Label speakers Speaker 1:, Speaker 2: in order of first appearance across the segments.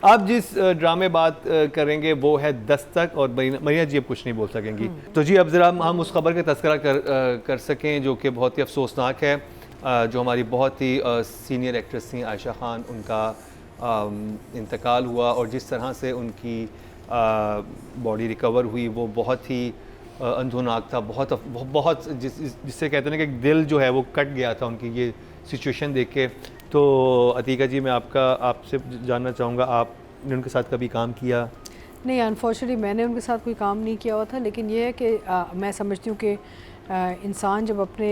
Speaker 1: आप जिस ड्रामे बात करेंगे वो है दस्तक, और मरिया जी अब कुछ नहीं बोल सकेंगी। तो जी अब ज़रा हम उस खबर का तज़किरा कर सकें जो कि बहुत ही अफसोसनाक है, जो हमारी बहुत ही सीनियर एक्ट्रेस थी आयशा खान, उनका इंतकाल हुआ और जिस तरह से उनकी बॉडी रिकवर हुई वो बहुत ही अंधोनाक था, बहुत जिससे कहते हैं ना कि दिल जो है वो कट गया था उनकी ये सिचुएशन देख के। तो अतीका जी मैं आपसे जानना चाहूँगा, आपने उनके साथ कभी काम किया?
Speaker 2: नहीं, अनफॉर्चुनेटली मैंने उनके साथ कोई काम नहीं किया हुआ था, लेकिन ये है कि मैं समझती हूँ कि इंसान जब अपने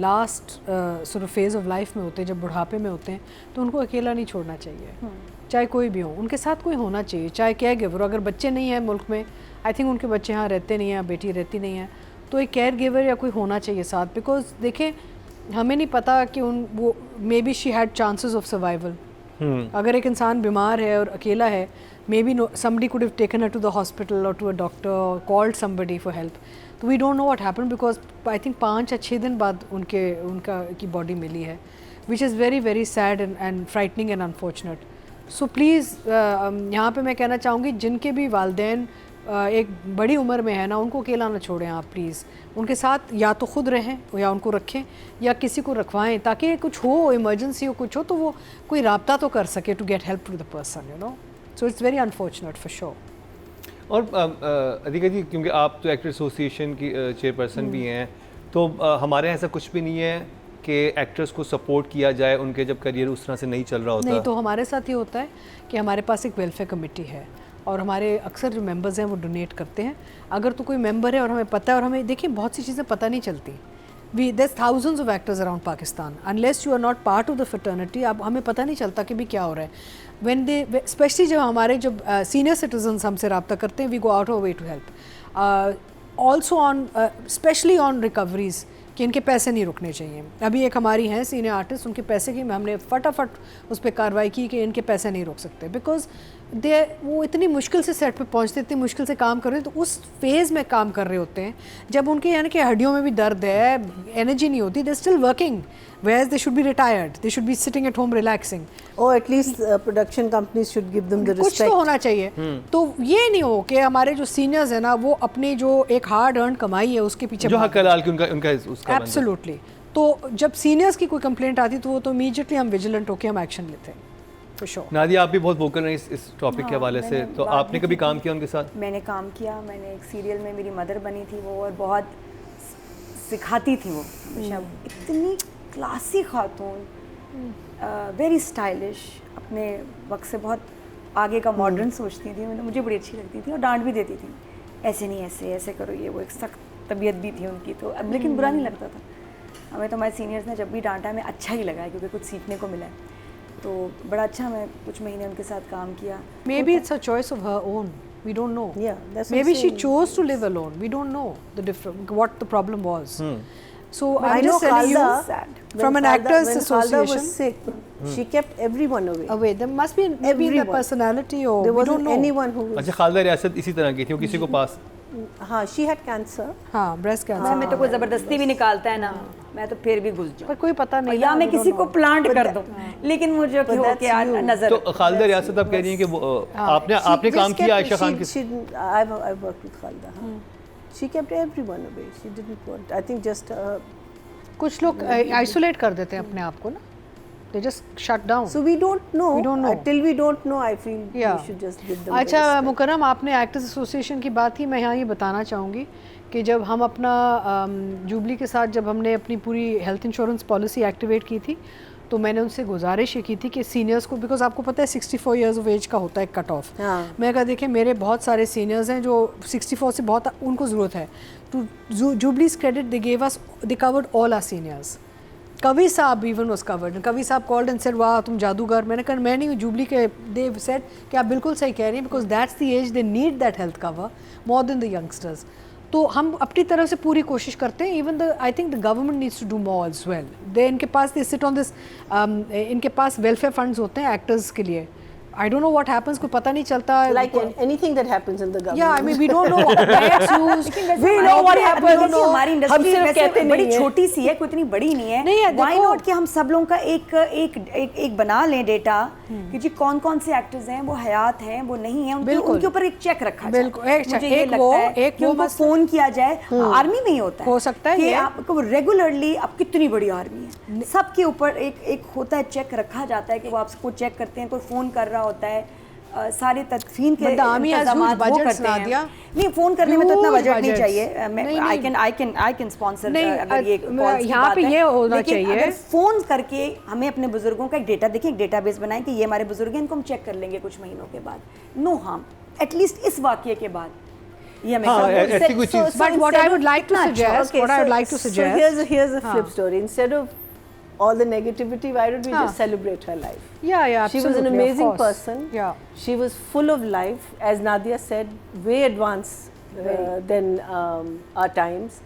Speaker 2: last sort of phase of life में होते हैं, जब बुढ़ापे में होते हैं, तो उनको अकेला नहीं छोड़ना चाहिए। चाहे कोई भी हो, उनके साथ कोई होना चाहिए, चाहे केयर गिवर। अगर बच्चे नहीं हैं मुल्क में, आई थिंक उनके बच्चे यहाँ रहते नहीं हैं, बेटी रहती नहीं है, तो एक केयर गिवर या कोई होना चाहिए साथ। बिकॉज देखें, हमें नहीं पता कि वो may be she had chances of survival. अगर एक इंसान बीमार है और अकेला है, may be somebody could have taken her to the hospital or to a doctor or called somebody for help. तो we don't know what happened because I think 5 या 6 दिन बाद उनकी बॉडी मिली है, which is very very sad and frightening and unfortunate. So please यहाँ पे मैं कहना चाहूँगी जिनके भी वालिदैन एक बड़ी उम्र में है ना, उनको अकेला ना छोड़ें आप प्लीज़। उनके साथ या तो ख़ुद रहें या उनको रखें या किसी को रखवाएं, ताकि कुछ हो, इमरजेंसी हो, कुछ हो तो वो कोई राब्ता तो कर सके to get help to the person, you know. So it's very unfortunate for sure.
Speaker 1: और अधिका जी, क्योंकि आप तो एक्टर एसोसिएशन की चेयरपर्सन भी हैं, तो हमारे यहाँ ऐसा कुछ भी नहीं है कि एक्टर्स को सपोर्ट किया जाए उनके जब करियर उस तरह से नहीं चल रहा होता?
Speaker 2: नहीं, तो हमारे साथ ये होता है कि हमारे पास एक वेलफेयर कमेटी है और हमारे अक्सर जो मेंबर्स हैं वो डोनेट करते हैं। अगर तो कोई मेंबर है और हमें पता है, और हमें देखिए बहुत सी चीज़ें पता नहीं चलती, there's thousands of actors around Pakistan, unless you are not part of the fraternity, अब हमें पता नहीं चलता कि भी क्या हो रहा है। when they, especially जब हमारे जब senior citizens हमसे रब्ता करते हैं, we go out of our way to help, also on especially on recoveries, कि इनके पैसे नहीं रुकने चाहिए। अभी एक हमारी हैं सीनियर आर्टिस्ट, उनके पैसे की हमने फटाफट उस पर कार्रवाई की कि इनके पैसे नहीं रोक सकते, बिकॉज वो इतनी मुश्किल से सेट पे पहुंचते, इतनी मुश्किल से काम कर रहे हैं, तो उस फेज़ में काम कर रहे होते हैं जब उनके यानी कि हड्डियों में भी दर्द है, एनर्जी नहीं होती, they still working, whereas they should be retired, they should be sitting at home relaxing,
Speaker 3: or at least production companies should give them the respect.
Speaker 2: कुछ तो होना चाहिए। तो ये नहीं हो कि हमारे जो सीनियर्स हैं ना, वो अपनी जो एक हार्ड अर्न कमाई है उसके पीछे
Speaker 1: जो हक हलाल की उनका उसका
Speaker 2: एब्सोल्युटली। तो जब सीनियर्स की कोई कंप्लेंट आती तो वो तो इमीडिएटली हम विजिलेंट होकर हम एक्शन लेते हैं।
Speaker 1: नादिया, आप भी बहुत वोकल रही इस टॉपिक के हवाले से, तो आपने कभी काम किया उनके साथ?
Speaker 4: मैंने काम किया, मैंने एक सीरियल में मेरी मदर बनी थी वो, और बहुत सिखाती थी वो हमेशा। इतनी क्लासी खातून, वेरी स्टाइलिश, अपने वक्त से बहुत आगे का मॉडर्न सोचती थी, मुझे बड़ी अच्छी लगती थी और डांट भी देती थी, ऐसे नहीं ऐसे करो, ये वो। एक सख्त तबीयत भी थी उनकी, तो अब लेकिन बुरा नहीं लगता था हमें। तो हमारे सीनियर्स ने जब भी डांटा हमें अच्छा ही लगा है, क्योंकि कुछ सीखने को मिला है, तो बड़ा अच्छा। मैं कुछ महीने उनके साथ काम किया।
Speaker 2: May be it's a choice of her own, we don't know.
Speaker 3: Yeah, that's
Speaker 2: maybe she chose to live alone, we don't know the different what the problem was. So
Speaker 3: I
Speaker 2: I'm
Speaker 3: know
Speaker 2: just telling you
Speaker 3: Khalda,
Speaker 2: from an actors
Speaker 3: when
Speaker 2: association
Speaker 3: Khalda was sick, she kept everyone away.
Speaker 2: There must be maybe in the personality, or
Speaker 3: there
Speaker 2: we
Speaker 3: wasn't
Speaker 2: don't know
Speaker 3: anyone who was...
Speaker 1: अच्छा, खालदा रियासत इसी तरह की थी, वो किसी को पास?
Speaker 3: हाँ, she had cancer.
Speaker 2: हाँ, breast cancer।
Speaker 4: मैं तो कोई ज़बरदस्ती भी निकालता है ना, मैं तो फिर भी घुस जाऊँ,
Speaker 2: पर कोई पता नहीं,
Speaker 4: या मैं किसी को प्लांट कर दूँ, लेकिन मुझे क्यों कि नजर।
Speaker 1: तो खालदा रियासत आप कह रही हैं कि वो आपने काम किया आयशा खान के?
Speaker 3: I worked with Khalda. She kept everyone away. She didn't want, I think just
Speaker 2: कुछ लोग आइसोलेट कर देते हैं अपने आप को ना, they just shut down.
Speaker 3: So we don't know.
Speaker 2: We don't know.
Speaker 3: Till we don't know, I feel we should just give them.
Speaker 2: अच्छा मुकर्रम, आपने एक्टर्स एसोसिएशन की बात की, मैं यहाँ ये बताना चाहूँगी कि जब हम अपना जुबली के साथ जब हमने अपनी पूरी हेल्थ इंश्योरेंस पॉलिसी एक्टिवेट की थी, तो मैंने उनसे गुजारिश ये की थी कि सीनियर्स को, बिकॉज आपको पता है 64 इयर्स ऑफ एज का होता है कट ऑफ। मैं कहा देखिए मेरे बहुत सारे सीनियर्स हैं जो 64 से बहुत उनको ज़रूरत है। To Jubilee's credit, they gave us, they covered all our seniors. कवि साहब इवन वाज कवर्ड, कवि साहब कॉल्ड एंड सेड वाह तुम जादूगर। मैंने कहा मैं नहीं हूँ, जुबली के दे सेड कि आप बिल्कुल सही कह रही हैं, because that's the age they need that health cover more than the youngsters. तो हम अपनी तरफ से पूरी कोशिश करते हैं। Even the I think the government needs to do more as well. They इनके पास दे सिट ऑन दिस, इनके पास वेलफेयर फंड्स होते हैं एक्टर्स के लिए, I don't know what happens, कोई पता नहीं चलता.
Speaker 3: Like anything that happens in the government.
Speaker 2: Yeah, I mean we don't know what it's used.
Speaker 3: We know what happens.
Speaker 4: देखिए हमारी
Speaker 3: हम
Speaker 4: इंडस्ट्री
Speaker 3: सिर्फ कहते
Speaker 4: वैसे
Speaker 3: नहीं
Speaker 4: बड़ी
Speaker 3: हैं।
Speaker 4: छोटी सी है, कोई इतनी बड़ी नहीं है.
Speaker 2: नहीं है,
Speaker 4: Why
Speaker 2: देखो-
Speaker 4: not कि हम सब लोगों का एक बना लें डेटा कि जी कौन कौन से एक्टर्स हैं, वो हयात हैं, वो नहीं है,
Speaker 2: बिल्कुल।
Speaker 4: उनके ऊपर एक चेक रखा जाए.
Speaker 2: बिल्कुल, एक check,
Speaker 4: मुझे ये
Speaker 2: एक
Speaker 4: लगता
Speaker 2: वो-
Speaker 4: है
Speaker 2: एक
Speaker 4: कि
Speaker 2: वो
Speaker 4: उनको
Speaker 2: मसला-
Speaker 4: फोन किया जाए. आर्मी में ही होता है,
Speaker 2: हो सकता है
Speaker 4: कि
Speaker 2: ये।
Speaker 4: आपको रेगुलरली अब कितनी बड़ी आर्मी है, सबके ऊपर एक होता है चेक रखा जाता है कि वो आपको चेक करते हैं, कोई फोन कर रहा होता है, सारे तदफीन के
Speaker 2: But the army has
Speaker 4: इंतज़ामात
Speaker 2: huge
Speaker 4: वो
Speaker 2: budgets,
Speaker 4: करते हैं.
Speaker 2: Nadia.
Speaker 4: नहीं, फोन करने में तो इतना
Speaker 2: Huge
Speaker 4: बजट नहीं
Speaker 2: budgets.
Speaker 4: चाहिए.
Speaker 2: नहीं,
Speaker 4: आई कैन स्पॉन्सर
Speaker 2: नहीं,
Speaker 4: अगर ये calls की
Speaker 2: यहाँ
Speaker 4: बात
Speaker 2: पे
Speaker 4: है.
Speaker 2: ये होना
Speaker 4: लेकिन
Speaker 2: चाहिए।
Speaker 4: अगर फोन करके हमें अपने बुजुर्गों का एक डेटा देखें, एक डेटाबेस बनाएं कि ये हमारे बुजुर्ग हैं, इनको हम चेक कर लेंगे कुछ महीनों के बाद. नो हार्म, एटलीस्ट इस वाकये के बाद ये हमें
Speaker 1: हाँ,
Speaker 4: सब-
Speaker 1: ऐसी कोई चीज़-
Speaker 2: But what I would like to
Speaker 3: कितना अच्छा,
Speaker 2: suggest,
Speaker 3: okay,
Speaker 2: what I would
Speaker 3: so-
Speaker 2: like to
Speaker 3: so
Speaker 2: suggest.
Speaker 3: here's a flip story. Instead of all the negativity, why don't we
Speaker 2: हाँ.
Speaker 3: just celebrate her life?
Speaker 2: Yeah, yeah,
Speaker 3: She was an
Speaker 2: absolutely, of
Speaker 3: amazing
Speaker 2: course.
Speaker 3: person.
Speaker 2: Yeah.
Speaker 3: She was full of life, as Nadia said, way advanced than our times.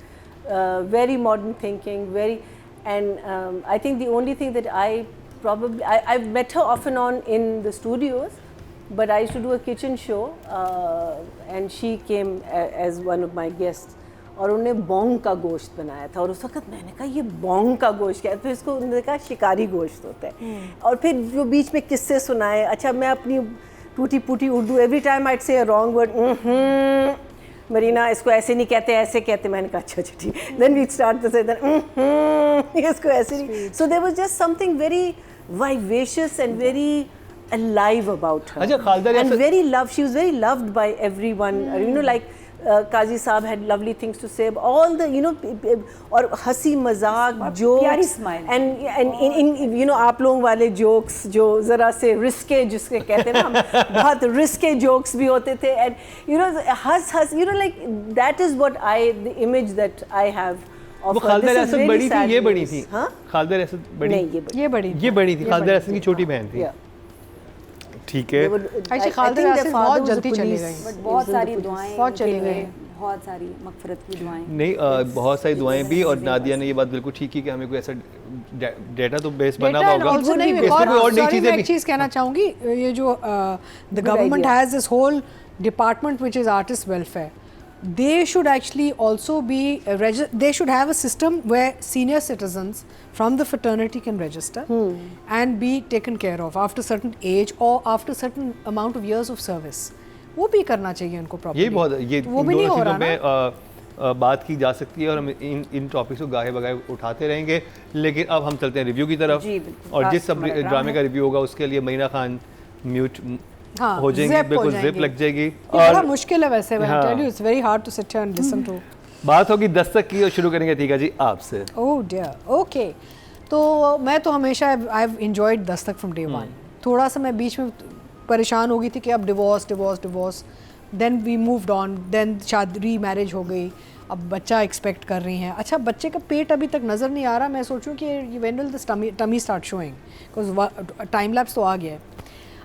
Speaker 3: Very modern thinking, and I think the only thing that I've met her off and on in the studios, but I used to do a kitchen show, and she came as one of my guests. और उन्होंने Bong का गोश्त बनाया था, और उस वक्त मैंने कहा ये बोंग का गोश्त क्या है, फिर इसको उन्होंने कहा शिकारी गोश्त होता है. और फिर जो बीच में किस्से सुनाए. अच्छा, मैं अपनी टूटी फूटी उर्दू, एवरी टाइम आई से अ रॉन्ग वर्ड, मरीना इसको ऐसे नहीं कहते, ऐसे कहते. मैंने कहा अच्छा अच्छा ठीक. देन वी स्टार्ट टू से इसको ऐसे नहीं. So there was just something very vivacious and very alive about her.
Speaker 1: अच्छा, खालदा
Speaker 3: and
Speaker 1: रियासत-
Speaker 3: very loved. She was very loved by everyone. You know, like Qazi Saab had lovely things to say. All the, you know, और हंसी मजाक jokes.
Speaker 4: प्यारी smile.
Speaker 3: And in you know, आप लोगों वाले jokes जो ज़रा से risque जिसके कहते हैं ना हम, बहुत risque jokes भी होते थे. And you know, हंस you know, like that is what the image that I have of
Speaker 1: वो
Speaker 3: her.
Speaker 1: खालदा
Speaker 3: This is
Speaker 1: रियासत
Speaker 3: really
Speaker 1: बड़ी थी,
Speaker 3: sad
Speaker 1: ये
Speaker 3: news.
Speaker 1: बड़ी थी.
Speaker 3: हाँ?
Speaker 1: खालदा रियासत बड़ी,
Speaker 3: नहीं, ये बड़ी.
Speaker 2: ये बड़ी
Speaker 1: थी. खालदा रियासत की छोटी बहन थी.
Speaker 3: Yeah.
Speaker 1: ठीक है.
Speaker 3: They would-
Speaker 2: Actually,
Speaker 3: I
Speaker 2: Khalda
Speaker 3: think their
Speaker 2: रियासत
Speaker 3: father
Speaker 2: बहुत
Speaker 3: was a
Speaker 2: जल्दी चली
Speaker 3: police.
Speaker 2: गई.
Speaker 4: बट
Speaker 3: He
Speaker 4: बहुत
Speaker 3: was in the
Speaker 4: सारी
Speaker 3: police.
Speaker 4: दुआएं
Speaker 2: बहुत
Speaker 4: उनके
Speaker 2: चली
Speaker 4: लिए,
Speaker 2: गई.
Speaker 4: बहुत सारी मगफिरत की दुआएं.
Speaker 1: नहीं, बहुत सारी दुआएं भी, और नादिया ने ये बात बिल्कुल ठीक की कि हमें कोई ऐसा डेटा तो बेस बना हुआ होगा.
Speaker 2: also नहीं,
Speaker 1: इसमें कोई और नई चीज़ें
Speaker 2: मैं
Speaker 1: भी.
Speaker 2: एक चीज़ कहना चाहूँगी. ये जो the government
Speaker 3: idea.
Speaker 2: has this whole department which is artist welfare. They should actually also be they should have a system where senior citizens from the fraternity can register and be taken care of after certain age or after certain amount of years of service. वो भी करना चाहिए उनको properly.
Speaker 1: ये बहुत, ये
Speaker 2: वो भी नहीं हो रहा
Speaker 1: चीज़ों
Speaker 2: ना.
Speaker 1: में बात की जा सकती है, और हम इन टॉपिक्स को गाहे बगाहे उठाते रहेंगे. लेकिन अब हम चलते हैं रिव्यू की तरफ.
Speaker 4: जी, बिल्कुल.
Speaker 1: और
Speaker 4: आज
Speaker 1: जिस सब
Speaker 4: हमारा ड्रामा
Speaker 1: ड्रामे
Speaker 4: है.
Speaker 1: का रिव्यू होगा उसके लिए मरीना खान म्यूट
Speaker 2: हाँ,
Speaker 1: हो जाएंगी,
Speaker 2: zip हो
Speaker 1: बिल्कुल
Speaker 2: जाएंगी.
Speaker 1: जिप लग जाएगी.
Speaker 2: ये बड़ा
Speaker 1: और
Speaker 2: मुश्किल है वैसे. I
Speaker 1: हाँ.
Speaker 2: tell you, it's very hard to sit here and listen to.
Speaker 1: बात होगी दस्तक की, और शुरू करेंगे ठीक है जी आपसे.
Speaker 2: Oh dear, okay. तो मैं तो हमेशा I have enjoyed Dastak from day one. थोड़ा सा मैं बीच में परेशान हो गई थी कि अब divorce, then we moved on, then शादी री मैरिज हो गई, अब बच्चा एक्सपेक्ट कर रही हैं. अच्छा, बच्चे का पेट अभी तक नज़र नहीं आ रहा. मैं सोचूं कि when will the tummy start showing, because time lapse तो आ गया है.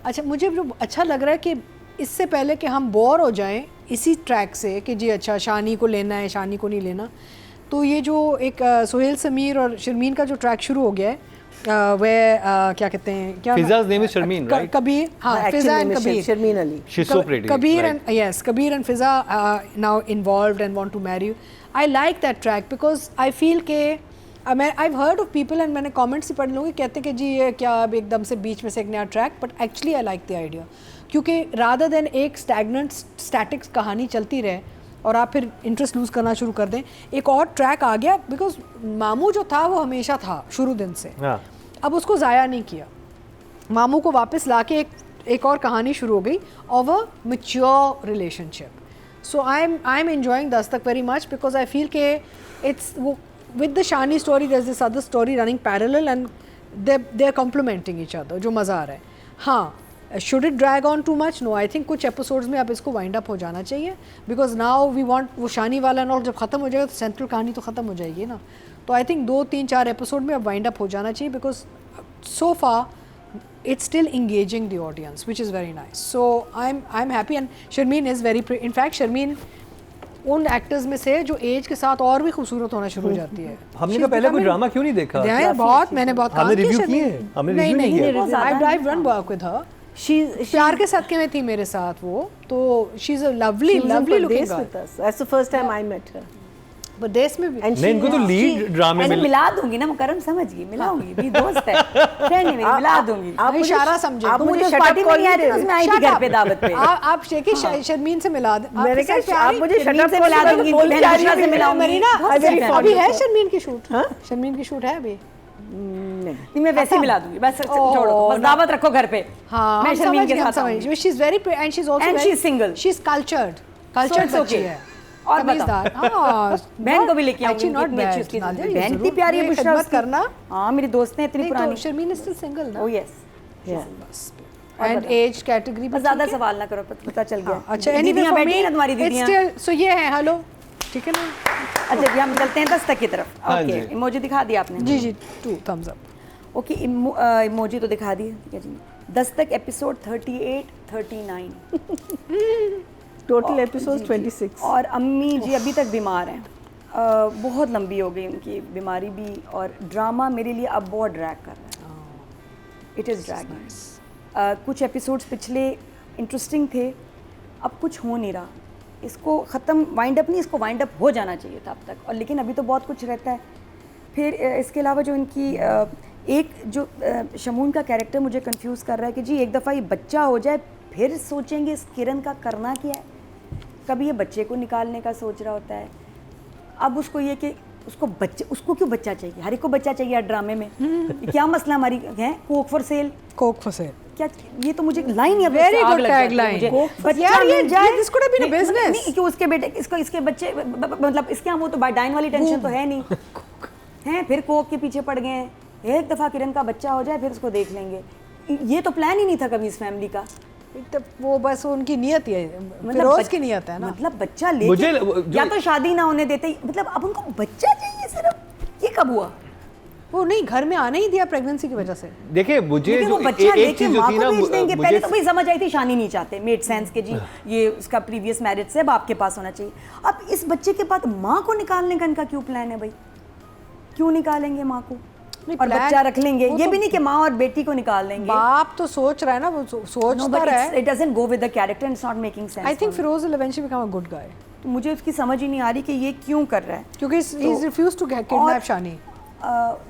Speaker 2: अच्छा, मुझे जो अच्छा लग रहा है कि इससे पहले कि हम बोर हो जाएं इसी ट्रैक से कि जी अच्छा शानी को लेना है, शानी को नहीं लेना, तो ये जो एक सुहेल समीर और शर्मीन का जो ट्रैक शुरू हो गया है, वह क्या कहते हैं, क्या
Speaker 1: Fiza's name is Sharmeen, right?
Speaker 2: Kabir, हाँ,
Speaker 3: Actual
Speaker 2: Fiza
Speaker 3: name
Speaker 2: and
Speaker 3: is
Speaker 2: Kabir.
Speaker 3: Sharmeen Ali.
Speaker 1: She's so pretty.
Speaker 2: Kabir
Speaker 1: right?
Speaker 2: and yes, Kabir and Fiza now involved and want to marry you. I like that track because I feel के I've heard of people and मैंने comments ही पढ़ लूँगी कहते हैं कि जी ये क्या अब एकदम से बीच में से एक नया track, but actually I like the idea, क्योंकि rather than एक static कहानी चलती रहे और आप फिर इंटरेस्ट लूज़ करना शुरू कर दें, एक और ट्रैक आ गया. बिकॉज मामू जो था वो हमेशा था शुरू दिन से.
Speaker 1: हाँ.
Speaker 2: अब उसको ज़ाया नहीं किया. मामू को वापस लाके एक और कहानी शुरू हो गई of a mature relationship. So I am enjoying Dastak very much because I feel के इट्स वो with the Shani story there is this other story running parallel and they are complementing each other, जो मज़ा आ रहा है. हाँ, should it drag on too much? No, I think कुछ episodes में अब इसको वाइंड अप हो जाना चाहिए बिकॉज नाउ वी वांट वो शानी वाला ना, और जब ख़त्म हो जाएगा तो सेंट्रल कहानी तो ख़त्म हो जाएगी ना. तो आई थिंक 2-3-4 एपिसोड में अब वाइंड अप हो जाना चाहिए because so far it's still engaging the audience, which is very nice. So I'm happy and Sharmeen is very in fact Sharmeen उन एक्टर्स में से जो एज के साथ और भी खूबसूरत होना शुरू हो जाती है.
Speaker 1: हमने कहा पहले कोई ड्रामा क्यों नहीं देखा?
Speaker 2: बहुत मैंने बहुत
Speaker 1: हमने
Speaker 2: काम किया
Speaker 1: रिव्यू किए
Speaker 2: शर्मीन.
Speaker 1: हैं, हमने
Speaker 2: नहीं
Speaker 1: रिव्यू नहीं
Speaker 2: नहीं,
Speaker 1: किया.
Speaker 2: I've done work with her. प्यार के सदके में थी मेरे साथ वो, तो she is a lovely lovely looking girl.
Speaker 3: That's the first time I met her.
Speaker 2: परदेश में भी
Speaker 3: And
Speaker 1: नहीं, इनको तो लीड ड्रामे
Speaker 4: ऐसे
Speaker 1: में
Speaker 4: मिला दूंगी ना, मुकरम समझ गई, मिलाऊंगी, मेरी दोस्त है, फ्रेंड है मेरी, मिला दूंगी।
Speaker 3: आप मुझे
Speaker 2: इशारा समझे।
Speaker 3: आप
Speaker 4: तो
Speaker 3: मुझे
Speaker 4: मुझे
Speaker 3: shut
Speaker 4: पार्टी
Speaker 3: up
Speaker 4: में
Speaker 3: call
Speaker 4: नहीं आ
Speaker 3: नहीं
Speaker 4: रही,
Speaker 3: दे
Speaker 4: मैं आई थी घर पे दावत पे।
Speaker 2: आप शेखी शर्मीन से मिला दे।
Speaker 3: मैंने कहा आप मुझे shut up
Speaker 4: से
Speaker 3: call
Speaker 4: मिला
Speaker 3: नहीं
Speaker 4: दूंगी,
Speaker 3: बोल
Speaker 4: बहन
Speaker 3: जा रही
Speaker 4: निशा से
Speaker 3: है।
Speaker 4: मिलाऊंगी।
Speaker 2: मरीना
Speaker 4: बहुत
Speaker 3: very
Speaker 4: sad
Speaker 3: fond
Speaker 2: अभी
Speaker 3: of
Speaker 2: है
Speaker 3: her.
Speaker 2: शर्मीन की शूट, शर्मीन की शूट है अभी।
Speaker 4: नहीं, मैं वैसे ही मिला दूंगी, बस छोड़ो, बस दावत रखो घर पे।
Speaker 2: हाँ,
Speaker 4: मैं शर्मीन के साथ आऊंगी।
Speaker 2: She is very and she is also
Speaker 4: And she's single.
Speaker 2: She is cultured
Speaker 4: So it's
Speaker 2: बच्ची
Speaker 4: okay.
Speaker 2: है
Speaker 4: और
Speaker 2: तमीज़दार। हाँ,
Speaker 4: बहन को भी लेके आऊंगी,
Speaker 2: actually not
Speaker 4: इतनी अच्छी
Speaker 2: bad,
Speaker 4: उसकी
Speaker 2: नादिया,
Speaker 4: बहन
Speaker 2: ये
Speaker 4: इतनी प्यारी है,
Speaker 2: जरूर
Speaker 4: बुशरा
Speaker 2: खिदमत
Speaker 4: उसकी।
Speaker 2: करना।
Speaker 4: हाँ, मेरी दोस्त है इतनी
Speaker 2: नहीं तो
Speaker 4: पुरानी।
Speaker 2: शर्मीन इज स्टिल सिंगल ना।
Speaker 4: Oh yes.
Speaker 2: And age category
Speaker 4: बस ज्यादा सवाल ना करो, पता चल गया।
Speaker 2: अच्छा
Speaker 4: दीदियाँ बैठी हैं ना तुम्हारी
Speaker 2: इट्स
Speaker 4: दीदियाँ।
Speaker 2: स्टिल सो ये है हेलो, ठीक है ना?
Speaker 4: अच्छा जी, हम चलते हैं 10 तक की तरफ।
Speaker 1: हाँ
Speaker 4: ओके,
Speaker 1: जी।
Speaker 4: इमोजी दिखा दिया आपने?
Speaker 2: जी जी 2 thumbs up।
Speaker 4: ओके, इमोजी तो दिखा दिए, ठीक है जी। 10 तक एपिसोड 38, 39
Speaker 3: Total episodes 26.
Speaker 4: और अम्मी जी अभी तक बीमार हैं। बहुत लंबी हो गई उनकी बीमारी भी, और ड्रामा मेरे लिए अब बहुत ड्रैग कर रहा है। It is dragging. कुछ एपिसोड्स पिछले इंटरेस्टिंग थे, अब कुछ हो नहीं रहा। इसको ख़त्म, वाइंड अप नहीं, इसको वाइंड अप हो जाना चाहिए था अब तक, और लेकिन अभी तो बहुत कुछ रहता है। फिर इसके अलावा जो इनकी एक जो शमून का कैरेक्टर मुझे कंफ्यूज कर रहा है कि जी एक दफ़ा ये बच्चा हो जाए फिर सोचेंगे इस किरण का करना क्या है। कभी ये बच्चे को निकालने का सोच रहा होता है, अब उसको ये कि उसको क्यों बच्चा चाहिए, हर एक को बच्चा चाहिए ड्रामे में। क्या मसला हमारी है, Coke for sale,
Speaker 2: Coke for sale,
Speaker 4: क्या ये तो मुझे लाइन ही
Speaker 2: Very good tagline.
Speaker 4: बच्चा मिल जाए,
Speaker 2: this could have been a business.
Speaker 4: नहीं कि उसके बेटे इसके बच्चे मतलब इसके यहाँ वो तो डाइन वाली टेंशन तो है नहीं हैं, फिर कोक के पीछे पड़ गए हैं। एक दफ़ा किरण का बच्चा हो जाए फिर उसको देख लेंगे, ये तो प्लान ही नहीं था कभी इस फैमिली का।
Speaker 2: तो वो बस उनकी नियत ही है, फिरोज की नियत है ना।
Speaker 4: मतलब बच्चा लेके या तो शादी ना होने देते, मतलब अब उनको बच्चा चाहिए सिर्फ, ये कब हुआ?
Speaker 2: वो नहीं घर में आने ही दिया प्रेगनेंसी की वजह से।
Speaker 1: देखिए मुझे
Speaker 4: लेकिन वो
Speaker 1: जो
Speaker 4: बच्चा
Speaker 1: एक
Speaker 4: लेके
Speaker 1: चीज जो
Speaker 4: माँ
Speaker 1: थी
Speaker 4: को
Speaker 1: ना
Speaker 4: भेज देंगे। पहले
Speaker 1: मुझे
Speaker 4: तो भाई समझ आई थी शानी नहीं चाहते, मेड सेंस के जी ये उसका प्रीवियस मैरिज से बाप के पास होना चाहिए। अब इस बच्चे के बाद माँ को निकालने का इनका क्यों प्लान है भाई? क्यों निकालेंगे माँ को और बच्चा रख लेंगे? ये भी नहीं कि माँ और बेटी को निकाल लेंगे।
Speaker 2: बाप तो सोच रहा है ना, वो सोचता रहा है।
Speaker 4: It doesn't go with the character and it's not making sense.
Speaker 2: I think Feroze will eventually become a good guy,
Speaker 4: तो मुझे उसकी समझ ही नहीं आ रही कि ये क्यों कर रहा है,
Speaker 2: क्योंकि he is refuse to kidnap Shani.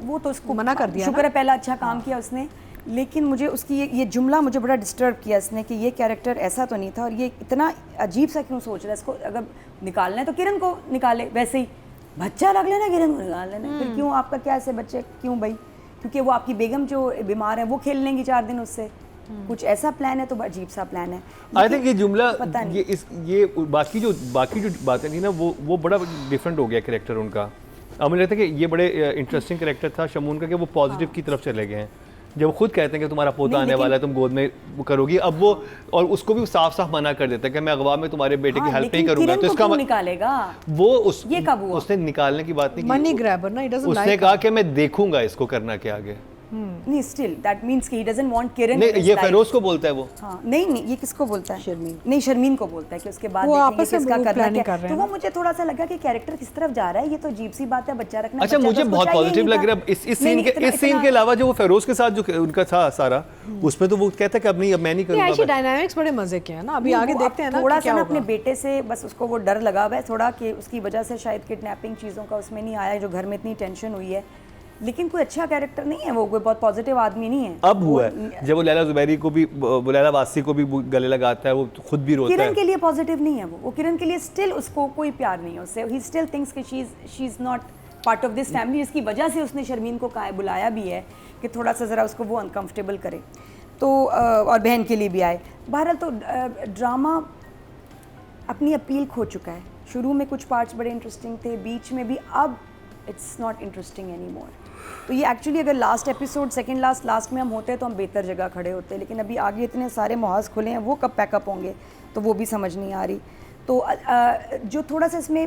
Speaker 4: वो तो उसको
Speaker 2: मना कर दिया
Speaker 4: शुक्र है पहला अच्छा काम किया उसने, लेकिन मुझे उसकी ये जुमला मुझे बड़ा डिस्टर्ब किया इसने कि ये कैरेक्टर ऐसा तो नहीं था, और ये इतना अजीब सा क्यों सोच रहा है। इसको अगर निकालना है तो किरण को निकाले, वैसे ही बच्चा रख लेना, किरण को निकाल लेना। फिर क्यों आपका क्या ऐसे बच्चे क्यों भाई? क्योंकि वो आपकी बेगम जो बीमार है वो खेल लेंगी 4 दिन उससे, कुछ ऐसा प्लान है तो अजीब सा प्लान है।
Speaker 1: आई थिंक ये जुमला
Speaker 4: पता नहीं।
Speaker 1: ये बाकी जो बातें थी ना वो बड़ा डिफरेंट हो गया कैरेक्टर उनका। अब मुझे लगता है कि ये बड़े इंटरेस्टिंग कैरेक्टर था शमून का कि वो पॉजिटिव की तरफ चले गए हैं। जब वो खुद कहते हैं कि तुम्हारा पोता आने वाला है, तुम गोद में वो करोगी, अब वो और उसको भी साफ साफ मना कर देता है कि मैं अगवा में तुम्हारे बेटे की हेल्प नहीं करूंगा। तो इसका
Speaker 4: निकालेगा
Speaker 1: वो
Speaker 4: ये कब हुआ?
Speaker 1: उसने निकालने की बात नहीं की,
Speaker 2: मनी ग्रैबर ना, he doesn't
Speaker 1: उसने
Speaker 2: like
Speaker 1: कहा कि मैं देखूंगा इसको करना क्या आगे।
Speaker 4: नहीं, स्टिल दैट मींस कि ही डजंट वांट किरण।
Speaker 1: नहीं ये फेरोज को बोलता है वो।
Speaker 4: हाँ, नहीं ये किसको बोलता है?
Speaker 3: शर्मीन।
Speaker 4: नहीं शर्मीन को बोलता है कि उसके बाद
Speaker 2: वो
Speaker 4: देखेंगे
Speaker 2: आपस में
Speaker 4: किसका
Speaker 2: वो
Speaker 4: करना
Speaker 2: planning
Speaker 4: क्या।
Speaker 2: कर रहे
Speaker 4: तो
Speaker 2: हैं
Speaker 4: वो
Speaker 2: ना।
Speaker 4: मुझे थोड़ा सा लगा कि कैरेक्टर किस तरफ जा रहा है, ये तो अजीब सी बात है बच्चा रखना।
Speaker 1: अच्छा
Speaker 4: बच्चा
Speaker 1: मुझे
Speaker 4: तो उसको
Speaker 1: बहुत
Speaker 4: चाहिए
Speaker 1: पॉजिटिव
Speaker 4: नहीं
Speaker 1: लग
Speaker 4: था।
Speaker 1: रहा है इस
Speaker 4: नहीं,
Speaker 1: सीन के अलावा जो वो फेरोज के साथ जो उनका था सारा, उसमें तो वो कहता है कि अब नहीं, अब मैं नहीं
Speaker 2: ऐसी
Speaker 1: करूंगा।
Speaker 2: डायनामिक्स बड़े मजे के हैं ना। अभी
Speaker 4: नहीं,
Speaker 2: आगे
Speaker 4: वो
Speaker 2: देखते हैं ना
Speaker 4: थोड़ा
Speaker 2: कि
Speaker 4: सा
Speaker 2: क्या
Speaker 4: ना
Speaker 2: होगा।
Speaker 4: अपने बेटे से बस उसको वो डर लगा हुआ है थोड़ा, कि उसकी वजह से शायद किडनैपिंग चीज़ों का उसमें नहीं आया, जो घर में इतनी टेंशन हुई है। लेकिन कोई अच्छा कैरेक्टर नहीं है वो, कोई बहुत पॉजिटिव आदमी नहीं है।
Speaker 1: अब हुआ है जब वो लैला जुबैरी को भी, वो लैला वासी को भी गले लगाता है, वो खुद भी रोता
Speaker 4: किरण
Speaker 1: है।
Speaker 4: के लिए पॉजिटिव नहीं है वो किरण के लिए स्टिल उसको कोई प्यार नहीं है उससे। ही स्टिल थिंक्स कि she is not part of this family, जिसकी वजह से उसने शर्मीन को बुलाया भी है कि थोड़ा सा ज़रा उसको वो अनकंफर्टेबल करे, तो और बहन के लिए भी आए। बहरहाल तो ड्रामा अपनी अपील खो चुका है। शुरू में कुछ पार्ट्स बड़े इंटरेस्टिंग थे, बीच में भी, अब it's not interesting any more. तो ये एक्चुअली अगर लास्ट एपिसोड सेकंड लास्ट में हम होते तो हम बेहतर जगह खड़े होते, लेकिन अभी आगे इतने सारे मुहाज खुले हैं, वो कब पैकअप होंगे तो वो भी समझ नहीं आ रही। तो जो थोड़ा सा इसमें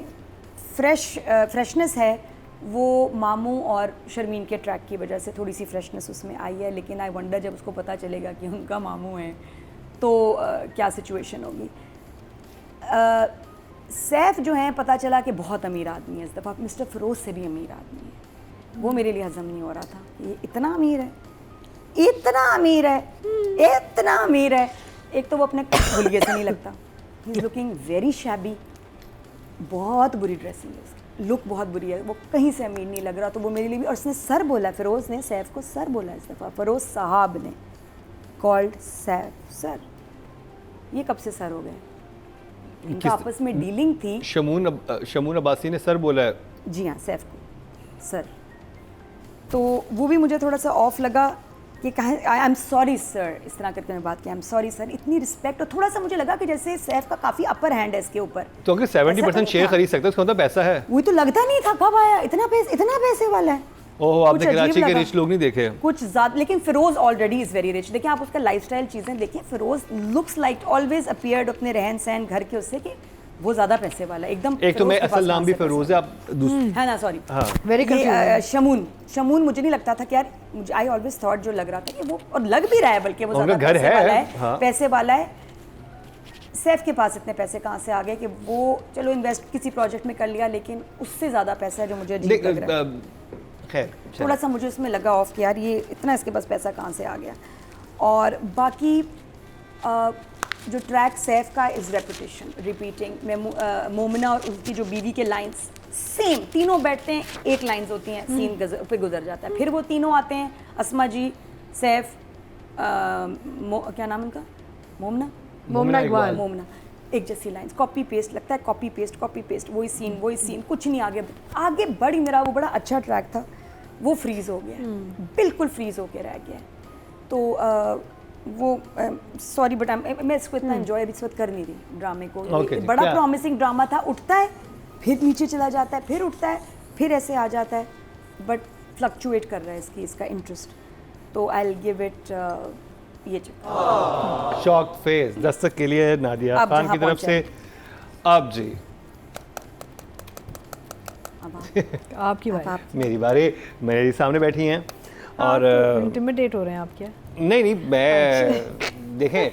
Speaker 4: फ्रेशनेस है वो मामू और शर्मीन के ट्रैक की वजह से थोड़ी सी फ्रेशनेस उसमें आई है, लेकिन आई वंडर जब उसको पता चलेगा कि उनका मामू है तो क्या सिचुएशन होगी। सैफ जो है पता चला कि बहुत अमीर आदमी है, इस दफ़ा मिस्टर फिरोज से भी अमीर आदमी है। वो मेरे लिए हजम नहीं हो रहा था, ये इतना अमीर है, इतना अमीर है, इतना अमीर है, एक तो वो अपने हुलिये से नहीं लगता, he is looking very shabby, बहुत बुरी ड्रेसिंग है उसकी, लुक बहुत बुरी है, वो कहीं से अमीर नहीं लग रहा। तो वो मेरे लिए भी, और उसने सर बोला, फिरोज़ ने सैफ को सर बोला इस दफ़ा, फिरोज़ साहब ने कॉल्ड सैफ सर। ये कब से सर हो गए? इनका आपस में डीलिंग थी।
Speaker 1: शमून अब्बासी ने सर बोला है?
Speaker 4: जी हाँ, सैफ को सर। तो वो भी मुझे थोड़ा सा ऑफ लगा कि कहा आई एम सॉरी सर, इस तरह करके मैं बात की, आई एम सॉरी सर। इतनी रिस्पेक्ट, और थोड़ा सा मुझे लगा कि जैसे सैफ का काफ़ी अपर हैंड है इसके ऊपर।
Speaker 1: तो अगर 70% शेयर खरीद सकता है उसका मतलब पैसा है।
Speaker 4: वो तो लगता नहीं था कब आया, इतना पैसे वाला है।
Speaker 1: ओह, आपने
Speaker 4: कुछ
Speaker 1: कराची
Speaker 4: अजीब
Speaker 1: के
Speaker 4: लगा।
Speaker 1: रिच लोग नहीं देखे?
Speaker 4: कुछ ज़्यादा, लेकिन Firoz already is very rich. देखिए आप उसका लाइफस्टाइल चीज़ें देखिए, Firoz looks like always appeared अपने रहन सहन घर के उससे कि वो ज़्यादा पैसे वाला है एकदम।
Speaker 1: एक तो मैं असल नाम भी फिरोज है, आप
Speaker 4: है ना, सॉरी।
Speaker 1: हाँ,
Speaker 2: वेरी
Speaker 4: शमून मुझे नहीं लगता था कि यार, मुझे आई ऑलवेज थॉट, जो लग रहा था कि वो, और लग भी रहा है बल्कि वो
Speaker 1: उनका
Speaker 4: ज़्यादा
Speaker 1: घर
Speaker 4: पैसे वाला है,
Speaker 1: हाँ।
Speaker 4: पैसे वाला है। सैफ के पास इतने पैसे कहाँ से आ गए कि वो चलो इन्वेस्ट किसी प्रोजेक्ट में कर लिया, लेकिन उससे ज़्यादा पैसा है जो मुझे अजीब लग रहा है।
Speaker 1: खैर,
Speaker 4: थोड़ा सा मुझे उसमें लगा ऑफ कि यार ये इतना इसके पास पैसा कहाँ से आ गया। और बाकी जो ट्रैक सैफ का इज़ रेपुटेशन रिपीटिंग। मैं मोमिना और उसकी जो बीवी के लाइंस सेम, तीनों बैठते हैं, एक लाइंस होती हैं, सीन पे गुजर जाता है, फिर वो तीनों आते हैं, अस्मा जी, सैफ, क्या नाम उनका,
Speaker 2: मोमना इकबाल।
Speaker 4: मोमना, एक जैसी लाइंस, कॉपी पेस्ट, लगता है कॉपी पेस्ट, वही सीन, कुछ नहीं आगे बढ़ ही नहीं रहा। वो बड़ा अच्छा ट्रैक था, वो फ्रीज हो गया, बिल्कुल फ्रीज होके रह गया। तो वो सॉरी बट मैं इसको इतना एंजॉय अभी इस वक्त कर नहीं रही ड्रामे को।
Speaker 1: Okay,
Speaker 4: बड़ा प्रॉमिसिंग ड्रामा था, उठता है फिर नीचे चला जाता है, फिर उठता है फिर ऐसे आ जाता है, बट फ्लक्चुएट कर रहा है इसका इंटरेस्ट। तो आई विल गिव इट ये
Speaker 1: शॉक फेस दस्तक के लिए नादिया
Speaker 4: अब
Speaker 1: खान
Speaker 4: जहाँ
Speaker 1: की तरफ से। अब जी
Speaker 2: आपकी बात।
Speaker 1: मेरी बारी, मेरे सामने बैठी हैं और
Speaker 2: इंटिमिडेट हो रहे हैं आप क्या?
Speaker 1: नहीं मैं देखें,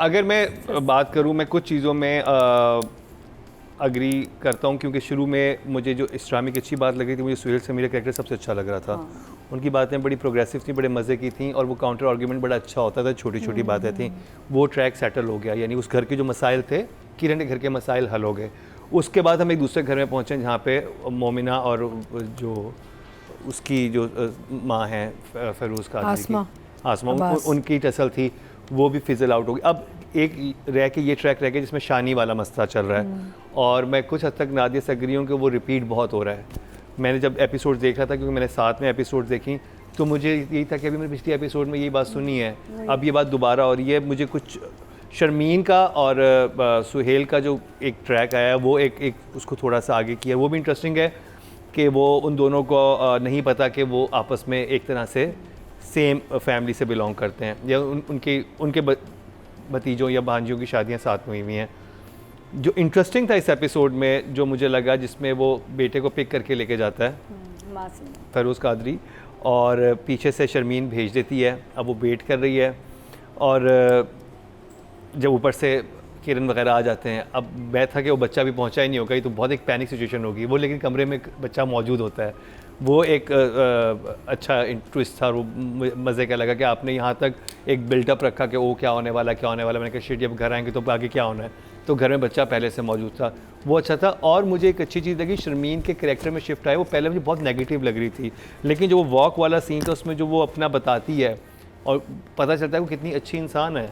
Speaker 1: अगर मैं बात करूं, मैं कुछ चीज़ों में अग्री करता हूं, क्योंकि शुरू में मुझे जो इस ड्रामे की अच्छी बात लग रही थी, मुझे सुहेल समीर का कैरेक्टर सबसे अच्छा लग रहा था। उनकी बातें बड़ी प्रोग्रेसिव थी, बड़े मज़े की थी, और वो काउंटर आर्ग्यूमेंट बड़ा अच्छा होता था, छोटी छोटी बातें थी। वो ट्रैक सेटल हो गया, यानी उस घर के जो मसाइल थे, किरण के घर के मसाइल हल हो गए। उसके बाद हम एक दूसरे घर में पहुँचे जहाँ पे मोमिना और जो उसकी जो माँ हैं फिरोज़ का आसमा उनकी टसल थी, वो भी फिजल आउट हो गई। अब एक रह के ये ट्रैक रह गया जिसमें शानी वाला मसला चल रहा है, और मैं कुछ हद तक नादिया से एग्री हूँ कि वो रिपीट बहुत हो रहा है। मैंने जब एपिसोड देखा था, क्योंकि मैंने साथ में एपिसोड देखी, तो मुझे यही था कि अभी मैंने पिछले एपिसोड में यही बात सुनी है, अब ये बात दोबारा हो रही है। मुझे कुछ शर्मीन का और सुहेल का जो एक ट्रैक आया, वो एक उसको थोड़ा सा आगे किया, वो भी इंटरेस्टिंग है कि वो उन दोनों को नहीं पता कि वो आपस में एक तरह से सेम फैमिली से बिलोंग करते हैं, या उनके भतीजों या भांजियों की शादियां साथ में हुई हैं। जो इंटरेस्टिंग था इस एपिसोड में, जो मुझे लगा, जिसमें वो बेटे को पिक करके लेके जाता है फिरोज़ कादरी, और पीछे से शर्मीन भेज देती है। अब वो वेट कर रही है, और जब ऊपर से किरण वगैरह आ जाते हैं, अब मैं था कि वो बच्चा भी पहुंचा ही नहीं होगा, ये तो बहुत एक पैनिक सिचुएशन होगी। वो लेकिन कमरे में बच्चा मौजूद होता है, वो एक अच्छा ट्विस्ट था। वो मज़े का लगा कि आपने यहाँ तक एक बिल्टअप रखा कि वो क्या होने वाला। मैंने कहा शिट, जब घर आएंगे तो आगे क्या होना है, तो घर में बच्चा पहले से मौजूद था, वो अच्छा था। और मुझे एक अच्छी चीज़ लगी, शर्मीन के कैरेक्टर में शिफ्ट आया। वो पहले मुझे बहुत नेगेटिव लग रही थी, लेकिन जो वो वॉक वाला सीन था उसमें जो वो अपना बताती है, और पता चलता है वो कितनी अच्छी इंसान है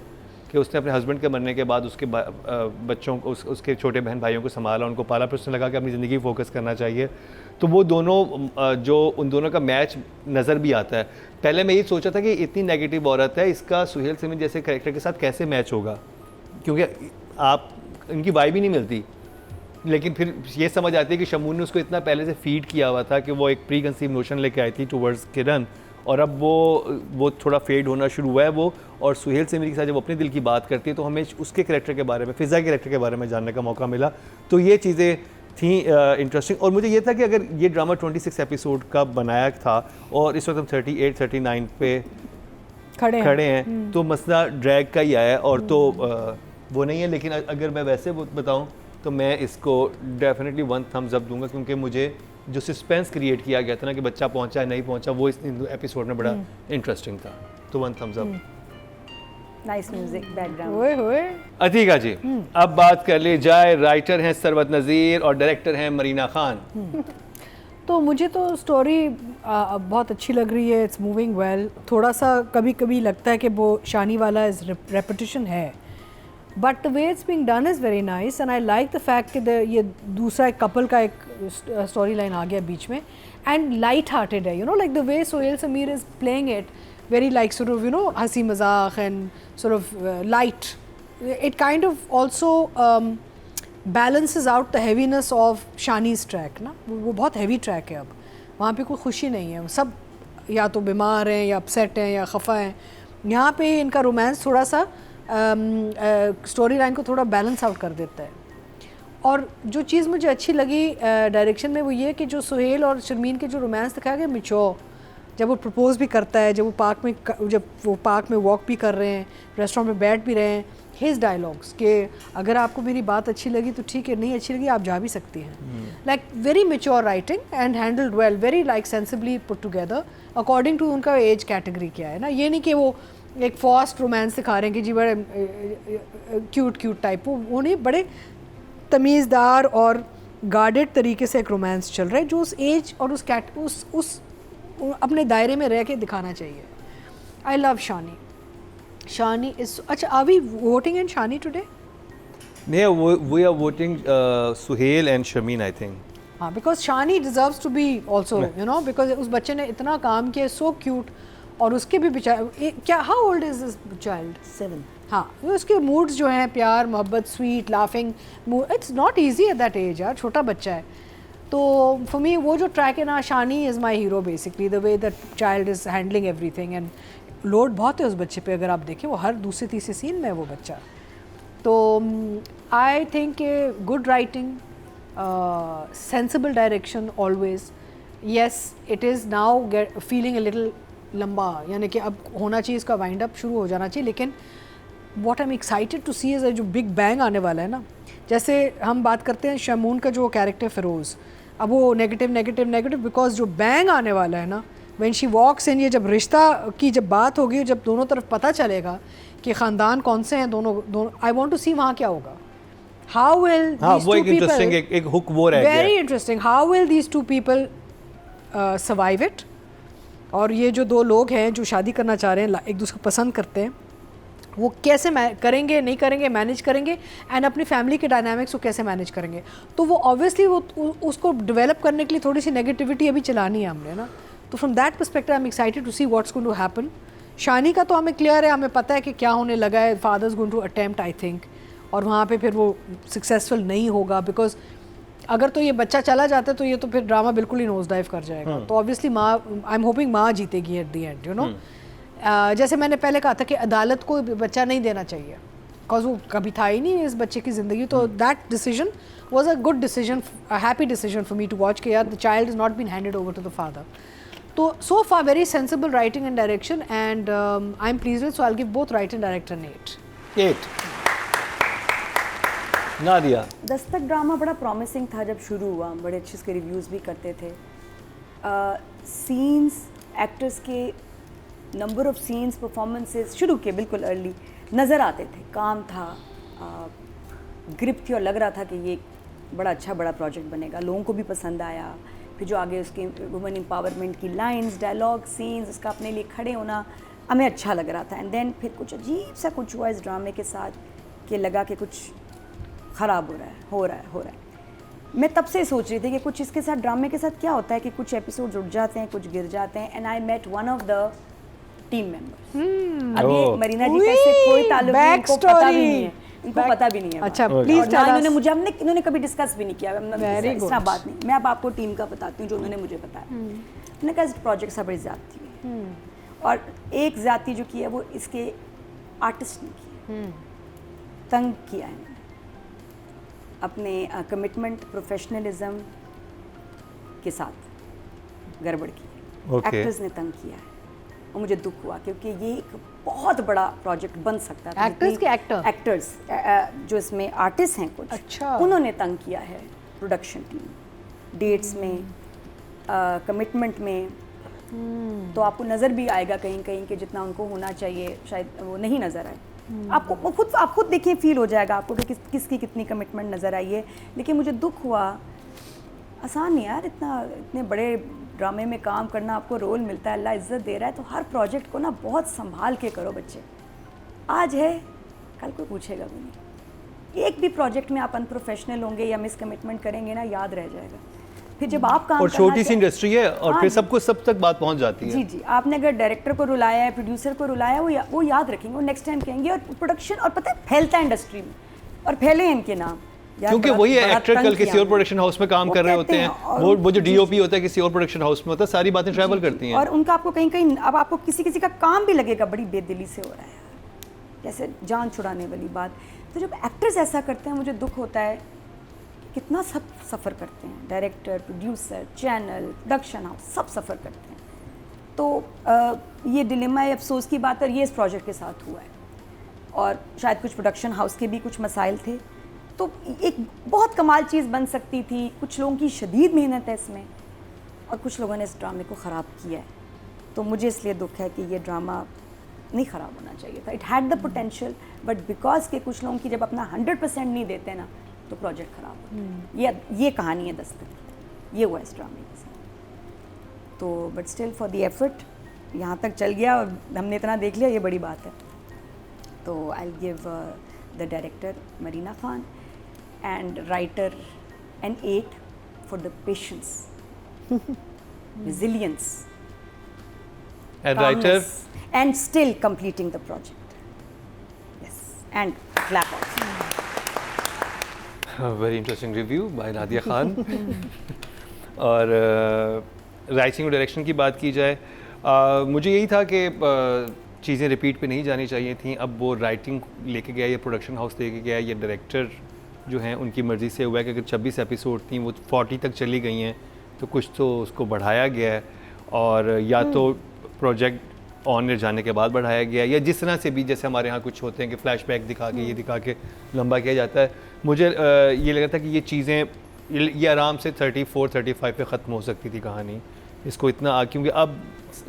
Speaker 1: कि उसने अपने हस्बैंड के मरने के बाद उसके बच्चों को, उसके छोटे बहन भाइयों को संभाला, उनको पाला, फिर उसने लगा कि अपनी ज़िंदगी फोकस करना चाहिए। तो वो दोनों जो उन दोनों का मैच नज़र भी आता है। पहले मैं ये सोचा था कि इतनी नेगेटिव औरत है, इसका सुहेल समीर जैसे कैरेक्टर के साथ कैसे मैच होगा, क्योंकि आप इनकी वाइब ही नहीं मिलती। लेकिन फिर ये समझ आती है कि शमून ने उसको इतना पहले से फीड किया हुआ था कि वो एक प्री कंसीव नोशन लेके आई थी टुवर्ड्स किरण, और अब वो थोड़ा फेड होना शुरू हुआ है वो। और सुहेल समीर के साथ जब अपने दिल की बात करती है, तो हमें उसके कैरेक्टर के बारे में, फ़िज़ा के कैरेक्टर के बारे में जानने का मौका मिला। तो ये चीज़ें थी इंटरेस्टिंग। और मुझे ये था कि अगर ये ड्रामा 26 एपिसोड का बनाया था, और इस वक्त हम 38-39 पे खड़े हैं, तो मसला ड्रैग का ही आया, और तो वो नहीं है। लेकिन अगर मैं वैसे बताऊँ तो मैं इसको डेफिनेटली 1 थम्स अप दूंगा, क्योंकि मुझे जो सस्पेंस क्रिएट किया गया था ना कि बच्चा पहुंचा नहीं पहुंचा, वो इस एपिसोड में बड़ा इंटरेस्टिंग था। तो 1 thumbs up.
Speaker 4: Nice music background.
Speaker 2: ओए होए।
Speaker 1: अतीका जी, अब बात कर ली जाए, राइटर हैं सरवत नज़ीर और डायरेक्टर हैं मरीना खान।
Speaker 2: तो मुझे तो स्टोरी बहुत अच्छी लग रही है, इट्स मूविंग वेल। थोड़ा सा कभी कभी लगता है कि वो शानी वाला रेपिटेशन है, but the way it's being done is very nice and I like the fact कि ये दूसरा एक कपल का एक स्टोरी लाइन आ गया बीच में एंड लाइट हार्टेड है, you know, like the way Sohail Sameer is playing it very like sort of, you know, हंसी मजाक and sort of light. It kind of also balances out the heaviness of Shani's track ना, वो बहुत heavy track है अब, वहाँ पे कोई खुशी नहीं है, सब या तो बीमार हैं या अपसेट हैं या खफा हैं। यहाँ पे इनका रोमांस थोड़ा सा स्टोरी लाइन को थोड़ा बैलेंस आउट कर देता है। और जो चीज़ मुझे अच्छी लगी डायरेक्शन में वो ये कि जो सुहेल और शर्मीन के जो रोमांस दिखाया गया मिच्योर, जब वो प्रपोज भी करता है, जब वो पार्क में वॉक भी कर रहे हैं, रेस्टोरेंट में बैठ भी रहे हैं, हिज डायलॉग्स कि अगर आपको मेरी बात अच्छी लगी तो ठीक है, नहीं अच्छी लगी आप जा भी सकती हैं। Like very mature writing and handled well, very like sensibly put together according to उनका एज कैटेगरी क्या है ना। ये नहीं कि वो एक फास्ट रोमांस दिखा रहे हैं कि जी बड़े क्यूट टाइप, वो नहीं, बड़े तमीज़दार और गार्डेड तरीके से एक रोमांस चल रहा है जो उस एज और उस अपने दायरे में रह के दिखाना चाहिए। आई लव शानी इज अच्छा। Are we voting in Shani today?
Speaker 1: We are voting Suhail and Sharmeen I think.
Speaker 2: हाँ, because Shani deserves to be also, you know, because उस बच्चे ने इतना काम किया, सो क्यूट, और उसके भी बेचारे क्या, how old is this child?
Speaker 3: 7।
Speaker 2: हाँ, उसके मूड्स जो हैं, प्यार मोहब्बत, sweet laughing, it's not easy at that age यार, छोटा बच्चा है। तो फॉर मी वो जो ट्रैक है ना, Shani is my hero basically, the way that child is handling everything and load बहुत है उस बच्चे पे, अगर आप देखें वो हर दूसरे तीसरे सीन में है वो बच्चा। तो I think good writing, sensible direction always, yes it is now feeling a little लंबा, यानी कि अब होना चाहिए, इसका वाइंड अप शुरू हो जाना चाहिए, लेकिन what I am excited to see is जो बिग बैंग आने वाला है ना। जैसे हम बात करते हैं शमून का जो कैरेक्टर फ़िरोज़, अब वो नेगेटिव बिकॉज जो बैंग आने वाला है ना, व्हेन शी वॉक्स इन, ये जब रिश्ता की जब बात होगी, जब दोनों तरफ पता चलेगा कि ख़ानदान कौन से हैं दोनों, आई वॉन्ट टू सी वहाँ क्या होगा, हाउ विल
Speaker 1: एक हुक वो रह गया,
Speaker 2: very interesting, how will these two people survive it. और ये जो दो लोग हैं जो शादी करना चाह रहे हैं, एक दूसरे को पसंद करते हैं, वो कैसे करेंगे, नहीं करेंगे, मैनेज करेंगे, एंड अपनी फैमिली के डायनामिक्स को कैसे मैनेज करेंगे। तो वो ऑब्वियसली वो उसको डेवलप करने के लिए थोड़ी सी नेगेटिविटी अभी चलानी है हमने ना। तो from that perspective I am excited to see what's going to happen. Shani का तो हमें क्लियर है, हमें पता है कि क्या होने लगा है, fathers going to attempt I think, और वहाँ पे फिर वो सक्सेसफुल नहीं होगा, बिकॉज अगर तो ये बच्चा चला जाता है तो ये तो फिर ड्रामा बिल्कुल ही नोज डाइव कर जाएगा। तो ऑब्वियसली माँ, आई एम होपिंग माँ जीतेगी at the end, you know. जैसे मैंने पहले कहा था कि अदालत को बच्चा नहीं देना चाहिए, बिकॉज वो कभी था ही नहीं इस बच्चे की ज़िंदगी। तो that decision was a good decision, a happy decision for me to watch कि यार the child is not been handed over to the father. तो so far very sensible writing and direction, and I am pleased with, so I will give both writer and director an 8।
Speaker 1: Nadia,
Speaker 4: Dastak drama बड़ा promising था जब शुरू हुआ, बड़े अच्छे इसके reviews भी करते थे। सीन्स, एक्टर्स के नंबर ऑफ सीन्स, परफॉर्मेंसेस शुरू के बिल्कुल अर्ली नज़र आते थे, काम था, ग्रिप थी, और लग रहा था कि ये बड़ा अच्छा बड़ा प्रोजेक्ट बनेगा, लोगों को भी पसंद आया। फिर जो आगे उसके वुमेन एम्पावरमेंट की लाइंस, डायलॉग, सीन्स, उसका अपने लिए खड़े होना हमें अच्छा लग रहा था। एंड देन फिर कुछ अजीब सा कुछ हुआ इस ड्रामे के साथ कि लगा कि कुछ ख़राब हो रहा है। मैं तब से सोच रही थी कि कुछ इसके साथ, ड्रामे के साथ क्या होता है कि कुछ एपिसोड्स उठ जाते हैं, कुछ गिर जाते हैं। And I met one of the team members. अब ये मरीना जी का इससे कोई ताल्लुक नहीं, इनको पता भी नहीं है, इनको पता भी नहीं है।
Speaker 2: अच्छा, प्लीज टेल अस।
Speaker 4: इन्होंने कभी डिस्कस भी नहीं किया, इस तरह बात नहीं। मैं अब आपको टीम का बताती हूँ जो उन्होंने मुझे बताया। मैंने कहा इस प्रोजेक्ट से बड़ी ज्यादती हुई, और एक ज्यादती जो की है वो इसके आर्टिस्ट ने की, तंग किया है अपने कमिटमेंट, प्रोफेशनलिज्म के साथ गड़बड़ की। एक्टर्स ने तंग किया है, और मुझे दुख हुआ क्योंकि ये एक बहुत बड़ा प्रोजेक्ट बन सकता था।
Speaker 2: एक्टर्स के
Speaker 4: एक्टर्स जो इसमें आर्टिस्ट हैं कुछ,
Speaker 2: अच्छा,
Speaker 4: उन्होंने तंग किया है प्रोडक्शन टीम, डेट्स में, कमिटमेंट में, तो आपको नज़र भी आएगा कहीं कहीं कि जितना उनको होना चाहिए शायद वो नहीं नज़र आए। आपको वो खुद आप खुद देखिए, फील हो जाएगा आपको कि किसकी कितनी कमिटमेंट नज़र आई है। लेकिन मुझे दुख हुआ, आसान नहीं यार, इतने बड़े ड्रामे में काम करना, आपको रोल मिलता है, अल्लाह इज़्ज़त दे रहा है, तो हर प्रोजेक्ट को ना बहुत संभाल के करो बच्चे। आज है कल कोई पूछेगा भी नहीं। एक भी प्रोजेक्ट में आप अनप्रोफेशनल होंगे या मिस कमिटमेंट करेंगे ना, याद रह जाएगा। फिर जब आप काम
Speaker 1: और छोटी सी इंडस्ट्री है और
Speaker 4: हाँ
Speaker 1: फिर
Speaker 4: जी।
Speaker 1: सबको सब तक बात पहुंच जाती है।
Speaker 4: जी जी, आपने अगर डायरेक्टर को रुलाया है, प्रोड्यूसर को रुलाया है, वो याद रखेंगे, वो नेक्स्ट टाइम कहेंगे। और प्रोडक्शन, और पता है फैलता है इंडस्ट्री में, और फैले हैं इनके नाम यार,
Speaker 1: क्योंकि
Speaker 4: बड़ा-
Speaker 1: वही
Speaker 4: बड़ा
Speaker 1: एक्टर
Speaker 4: तंग
Speaker 1: कल किसी
Speaker 4: किया
Speaker 1: और प्रोडक्शन हाउस में काम
Speaker 4: वो
Speaker 1: कर रहे
Speaker 4: कहते
Speaker 1: होते
Speaker 4: हैं,
Speaker 1: हैं,
Speaker 4: और
Speaker 1: वो जो
Speaker 4: जी,
Speaker 1: डीओपी होता है किसी और प्रोडक्शन हाउस में होता है, सारी बातें ट्रैवल करती हैं।
Speaker 4: और उनका आपको कहीं कहीं, अब आपको किसी किसी का काम भी लगेगा बड़ी बेदिली से हो रहा है, जैसे जान छुड़ाने वाली बात। तो जब एक्टर्स ऐसा करते हैं, मुझे दुख होता है कि कितना सब सफ़र करते हैं, director, producer, channel, production house, सब सफ़र करते हैं। तो ये डिलेमा है, अफसोस की बात है, और ये इस प्रोजेक्ट के साथ हुआ है। और शायद कुछ प्रोडक्शन हाउस के भी कुछ मसाइल थे, तो एक बहुत कमाल चीज़ बन सकती थी। कुछ लोगों की शदीद मेहनत है इसमें, और कुछ लोगों ने इस ड्रामे को ख़राब किया है। तो मुझे इसलिए दुख है कि ये ड्रामा नहीं ख़राब होना चाहिए था। It had the potential, but because के कुछ लोगों की जब अपना 100% नहीं देते ना, तो प्रोजेक्ट ख़राब होता है। ये कहानी है दस्तक, ये हुआ इस ड्रामे के साथ। तो but still for the effort यहाँ तक चल गया, और हमने इतना देख लिया, ये बड़ी बात है। तो आई will give the director Marina Khan and writer an 8 for the patience, resilience,
Speaker 1: And writer,
Speaker 4: calmness, and still completing the project. Yes, and clap also.
Speaker 1: Very interesting review by Nadia Khan. और राइटिंग और डायरेक्शन की बात की जाए, मुझे यही था कि चीज़ें रिपीट पे नहीं जानी चाहिए थी। अब वो राइटिंग लेके गया या प्रोडक्शन हाउस लेके गया या डायरेक्टर जो हैं उनकी मर्ज़ी से हुआ है कि अगर 26 एपिसोड थी वो 40 तक चली गई हैं, तो कुछ तो उसको बढ़ाया गया है, और या तो प्रोजेक्ट ऑन एयर जाने के बाद बढ़ाया गया, या जिस तरह से भी, जैसे हमारे यहाँ कुछ होते हैं कि फ्लैशबैक दिखा के ये दिखा के लंबा किया जाता है। मुझे ये लगा था कि ये चीज़ें ये आराम से 34-35 पे ख़त्म हो सकती थी कहानी। इसको इतना क्योंकि अब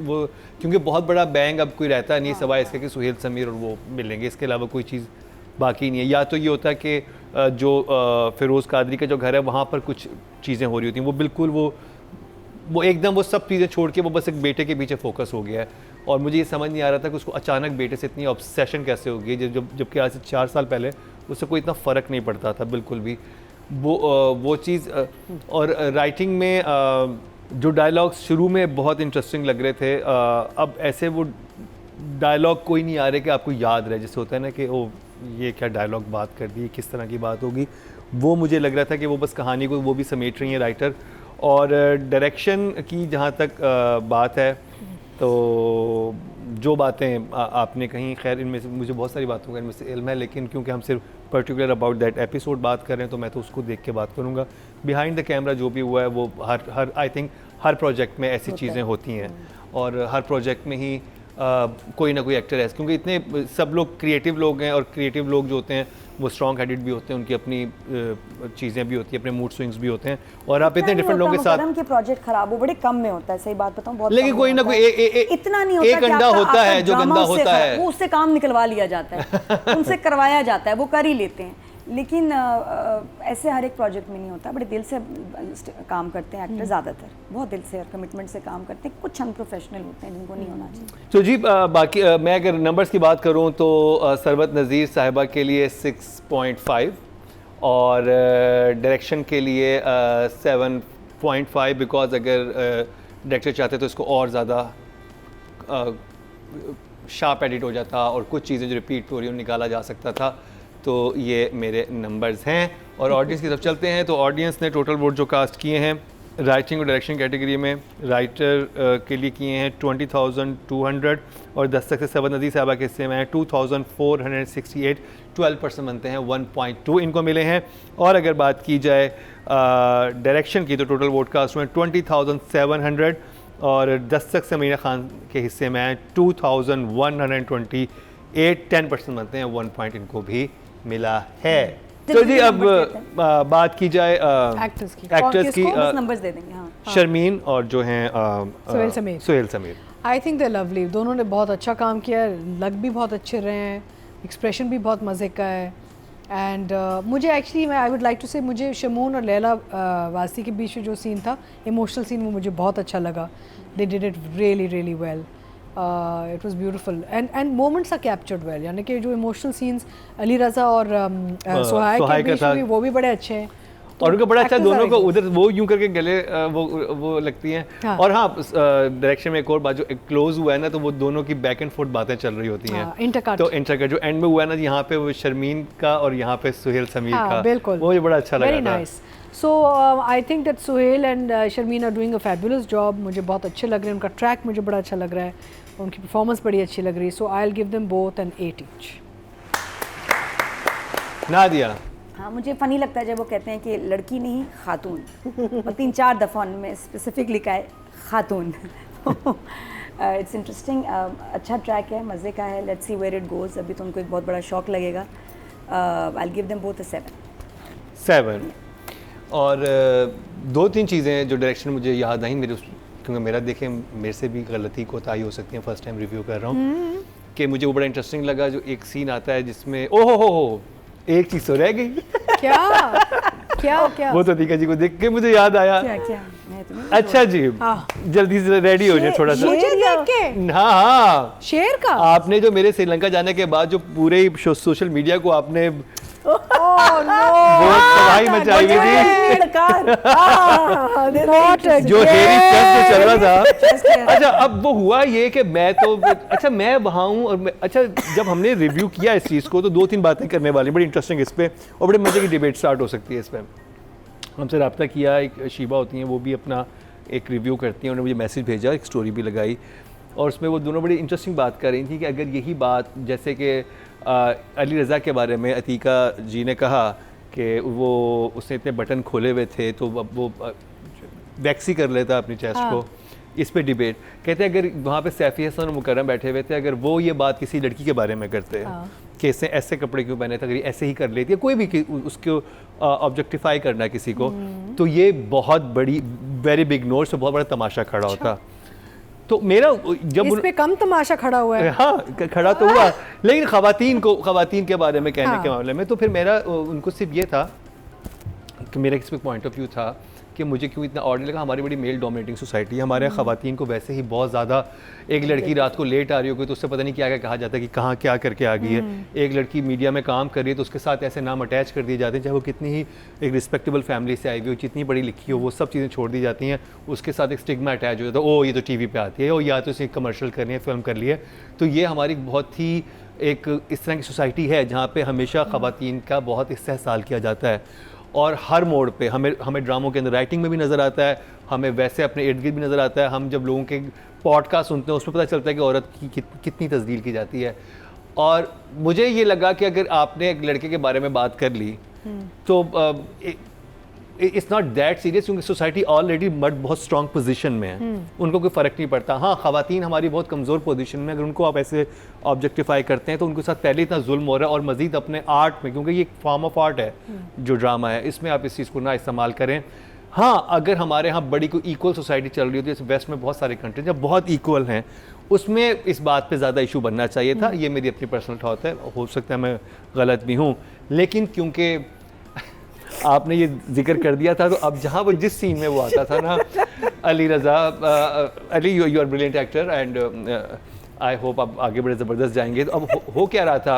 Speaker 1: वो, क्योंकि बहुत बड़ा बैंग अब कोई रहता नहीं, सिवाय इसके कि सुहेल समीर और वो मिलेंगे, इसके अलावा कोई चीज़ बाकी नहीं है। या तो ये होता है कि जो फ़िरोज़ कादरी का जो घर है वहाँ पर कुछ चीज़ें हो रही होती हैं, वो बिल्कुल वो एकदम वो सब चीज़ें छोड़ के वो बस एक बेटे के पीछे फोकस हो गया है। और मुझे ये समझ नहीं आ रहा था कि उसको अचानक बेटे से इतनी ऑब्सेशन कैसे हो गई, जबकि आज से 4 साल पहले उससे कोई इतना फ़र्क नहीं पड़ता था बिल्कुल भी। वो चीज़, और राइटिंग में जो डायलॉग्स शुरू में बहुत इंटरेस्टिंग लग रहे थे, अब ऐसे वो डायलॉग कोई नहीं आ रहे कि आपको याद रहे, जैसे होता है ना कि ओ ये क्या डायलॉग बात कर दी, किस तरह की बात होगी। वो मुझे लग रहा था कि वो बस कहानी को वो भी समेट रही हैं राइटर। और डायरेक्शन की जहाँ तक बात है, तो जो बातें आपने कहीं, खैर इनमें से मुझे बहुत सारी बातों का इनमें से इल्म है, लेकिन क्योंकि हम सिर्फ पर्टिकुलर अबाउट दैट एपिसोड बात कर रहे हैं, तो मैं तो उसको देख के बात करूँगा। बिहाइंड द कैमरा जो भी हुआ है वो हर आई थिंक हर प्रोजेक्ट में ऐसी चीज़ें होती हैं, और हर प्रोजेक्ट में ही कोई ना कोई एक्टर है, क्योंकि इतने सब लोग क्रिएटिव लोग हैं, और क्रिएटिव लोग जो होते हैं वो स्ट्रॉन्ग हेडेड भी होते हैं, उनकी अपनी चीज़ें भी होती हैं, अपने मूड स्विंग्स भी होते हैं, और आप इतने डिफरेंट लोगों के साथ।
Speaker 4: के प्रोजेक्ट खराब हो बड़े कम में होता है, सही बात बताऊं, बहुत
Speaker 1: लेकिन
Speaker 4: कम
Speaker 1: कोई ना
Speaker 4: होता
Speaker 1: कोई
Speaker 4: है। इतना नहीं होता
Speaker 1: एक
Speaker 4: कि
Speaker 1: अंडा
Speaker 4: आपका-
Speaker 1: होता
Speaker 4: आपका
Speaker 1: है जो
Speaker 4: ड्रामा
Speaker 1: गंदा
Speaker 4: उससे
Speaker 1: होता है,
Speaker 4: वो उससे काम निकलवा लिया जाता है, उनसे करवाया जाता है, वो कर ही लेते हैं। लेकिन ऐसे हर एक प्रोजेक्ट में नहीं होता। बड़े दिल से काम करते हैं एक्टर, ज़्यादातर बहुत दिल से और कमिटमेंट से काम करते हैं। कुछ अनप्रोफेशनल होते हैं जिनको नहीं होना चाहिए।
Speaker 1: तो जी बाकी मैं अगर नंबर्स की बात करूं तो सरबत नज़ीर साहिबा के लिए 6.5 और डायरेक्शन के लिए 7.5, बिकॉज अगर डायरेक्टर चाहते तो इसको और ज़्यादा शार्प एडिट हो जाता और कुछ चीज़ें जो रिपीट हो रही हैं निकाला जा सकता था। तो ये मेरे नंबर्स हैं। और ऑडियंस की तरफ चलते हैं, तो ऑडियंस ने टोटल वोट जो कास्ट किए हैं राइटिंग और डायरेक्शन कैटेगरी में, राइटर के लिए किए हैं 20,200 और दस्तक से सरबत नज़ीर साहिबा के हिस्से में हैं 2,468, 12% बनते हैं 1.2 इनको मिले हैं। और अगर बात की जाए डायरेक्शन की तो टोटल वोट कास्ट में 20,700 और दस्तक से मरीना खान के हिस्से में हैं 2,128, 10% बनते हैं 1 पॉइंट इनको भी मिला है। तो जी अब बात की जाए
Speaker 2: एक्टर्स की
Speaker 1: एक्टर्स की
Speaker 4: बस नंबर्स दे देंगे। हाँ
Speaker 1: शर्मीन और जो हैं
Speaker 2: Suhail Sameer.
Speaker 1: Sameer.
Speaker 2: I think they lovely, दोनों ने बहुत अच्छा काम किया है, लग भी बहुत अच्छे रहे हैं, एक्सप्रेशन भी बहुत मज़े का है। एंड मुझे actually I would like to say मुझे शमून और लैला वासी के बीच में जो सीन था, इमोशनल सीन, वो मुझे बहुत अच्छा लगा। They did it really really well, it was beautiful and moments are captured well, यानी कि जो इमोशनल सीन्स अली रज़ा और सुहाय के बीच में वो भी बड़े अच्छे हैं।
Speaker 1: और उनका बड़ा अच्छा
Speaker 2: actors
Speaker 1: दोनों
Speaker 2: are
Speaker 1: को
Speaker 2: good.
Speaker 1: उधर वो यूं करके गले वो लगती हैं।
Speaker 2: हाँ।
Speaker 1: और हाँ डायरेक्शन में एक और बात जो क्लोज हुआ है ना, तो वो दोनों की बैक एंड फोर्थ बातें चल रही होती हैं।
Speaker 2: इंटरकट।
Speaker 1: तो इंटरकट जो एंड में हुआ है ना, यहाँ पे वो शर्मीन का और यहाँ पे सुहेल समीर का,
Speaker 2: बिल्कुल,
Speaker 1: वो मुझे बड़ा अच्छा लगा
Speaker 2: वेरी
Speaker 1: था।
Speaker 2: Nice. So I think that Suhail and Sharmeen are doing a fabulous job, मुझे बहुत अच्छे लग रहे हैं, उनका ट्रैक मुझे बड़ा अच्छा लग रहा है, उनकी परफॉर्मेंस बड़ी अच्छी लग रही है। So I will give them both an 8 each.
Speaker 1: Nadia.
Speaker 4: हाँ, मुझे फ़नी लगता है जब वो कहते हैं कि लड़की नहीं खातून, और 3-4 दफ़ा उनमें स्पेसिफिक लिखा है खातून। इट्स इंटरेस्टिंग, अच्छा ट्रैक है, मज़े का है। Let's see where it goes. अभी तो उनको एक बहुत बड़ा शौक लगेगा। I will give them both a 7।
Speaker 1: और 2-3 चीज़ें जो डायरेक्शन मुझे याद आई मेरे क्योंकि मेरा देखें मेरे से भी गलती कोताही हो सकती है, फर्स्ट टाइम रिव्यू कर रहा हूँ, कि मुझे वो बड़ा इंटरेस्टिंग लगा जो एक सीन आता है जिसमें ओहो हो एक चीज़ तो रह गई।
Speaker 2: क्या क्या क्या?
Speaker 1: वो तो अतीका जी को देख के मुझे याद आया।
Speaker 4: क्या मैं तुम्हें
Speaker 1: अच्छा जी,
Speaker 2: हाँ।
Speaker 1: जल्दी से रेडी हो जाए थोड़ा सा।
Speaker 2: मुझे देख के
Speaker 1: हाँ हाँ,
Speaker 2: शेर का
Speaker 1: आपने जो मेरे श्रीलंका जाने के बाद जो पूरे सोशल मीडिया को आपने वो तबाही मचाई हुई थी, जो हेरी स्टेप जो चल रहा था। अच्छा अब वो हुआ ये कि मैं तो अच्छा मैं वहाँ हूँ और अच्छा जब हमने रिव्यू किया इस चीज़ को तो 2-3 बातें करने वाली बड़ी इंटरेस्टिंग इस पे, और बड़े मज़े की डिबेट स्टार्ट हो सकती है इस पर। हमसे रब्ता किया, एक शीबा होती हैं वो भी अपना एक रिव्यू करती हैं, उन्होंने मुझे मैसेज भेजा, एक स्टोरी भी लगाई, और उसमें वो दोनों बड़ी इंटरेस्टिंग बात कर रही थी कि अगर यही बात जैसे कि अली रज़ा के बारे में अतीका जी ने कहा कि वो उसने इतने बटन खोले हुए थे तो अब वो वैक्सी कर लेता अपनी चेस्ट को, इस पे डिबेट कहते हैं अगर वहाँ पे सैफ़ी हसन और मुकर्रम बैठे हुए थे, अगर वो ये बात किसी लड़की के बारे में करते कि इसने ऐसे कपड़े क्यों पहने थे, अगर ऐसे ही कर लेती है कोई भी उसको ऑब्जेक्टिफाई करना किसी को, तो ये बहुत बड़ी वेरी बिग नोट से बहुत बड़ा तमाशा खड़ा होता। तो मेरा जब
Speaker 2: इस पे कम तमाशा खड़ा हुआ है।
Speaker 1: हाँ खड़ा तो हुआ, लेकिन ख़वातीन के बारे में कहने के मामले में तो फिर मेरा उनको सिर्फ ये था कि मेरा इस पे पॉइंट ऑफ व्यू था कि मुझे क्यों इतना ऑर्डर लगा। हमारी बड़ी मेल डोमिनेटिंग सोसाइटी है, हमारे यहाँ ख़वातीन को वैसे ही बहुत ज़्यादा, एक लड़की रात को लेट आ रही होगी तो उससे पता नहीं क्या क्या कहा जाता है कि कहाँ क्या करके आ गई है। एक लड़की मीडिया में काम कर रही है तो उसके साथ ऐसे नाम अटैच कर दिए जाते हैं, चाहे वो कितनी ही एक रिस्पेक्टेबल फैमिली से आई हुई हो, जितनी बड़ी लिखी हो, वो सब चीज़ें छोड़ दी जाती हैं, उसके साथ एक स्टिग्मा अटैच हो जाता है, ओ ये तो TV पे आती है, ओ या तो इसे कमर्शियल करनी है, फिल्म कर ली है। तो ये हमारी बहुत ही एक इस तरह की सोसाइटी है जहाँ पर हमेशा ख़वातीन का बहुत इस्तेहसाल किया जाता है, और हर मोड़ पे हमें ड्रामों के अंदर राइटिंग में भी नज़र आता है, हमें वैसे अपने इर्द गिर्द भी नज़र आता है। हम जब लोगों के पॉडकास्ट सुनते हैं उसमें पता चलता है कि औरत की कितनी तस्दील की जाती है। और मुझे ये लगा कि अगर आपने एक लड़के के बारे में बात कर ली तो इट्स नॉट दैट सीरियस, क्योंकि सोसाइटी ऑलरेडी बहुत स्ट्रॉन्ग पोजीशन में है, उनको कोई फ़र्क नहीं पड़ता। हाँ ख़वातीन हमारी बहुत कमज़ोर पोजीशन में, अगर उनको आप ऐसे ऑब्जेक्टिफाई करते हैं तो उनके साथ पहले इतना जुल्म हो रहा है, और मज़ीद अपने आर्ट में, क्योंकि ये एक फॉर्म ऑफ आर्ट है जो ड्रामा है, इसमें आप इस चीज़ को ना इस्तेमाल करें। हाँ अगर हमारे यहाँ बड़ी कोई इक्वल सोसाइटी चल रही होती है, जैसे वेस्ट में बहुत सारे कंट्रीज जब बहुत इक्वल हैं, उसमें इस बात पे ज़्यादा इशू बनना चाहिए था। ये मेरी अपनी पर्सनल थॉट है, हो सकता है मैं गलत भी हूँ, लेकिन क्योंकि आपने ये जिक्र कर दिया था तो अब जहाँ वो जिस सीन में वो आता था ना, Ali Raza, Ali you are brilliant actor and I hope आप आगे बड़े ज़बरदस्त जाएंगे। तो अब हो क्या रहा था,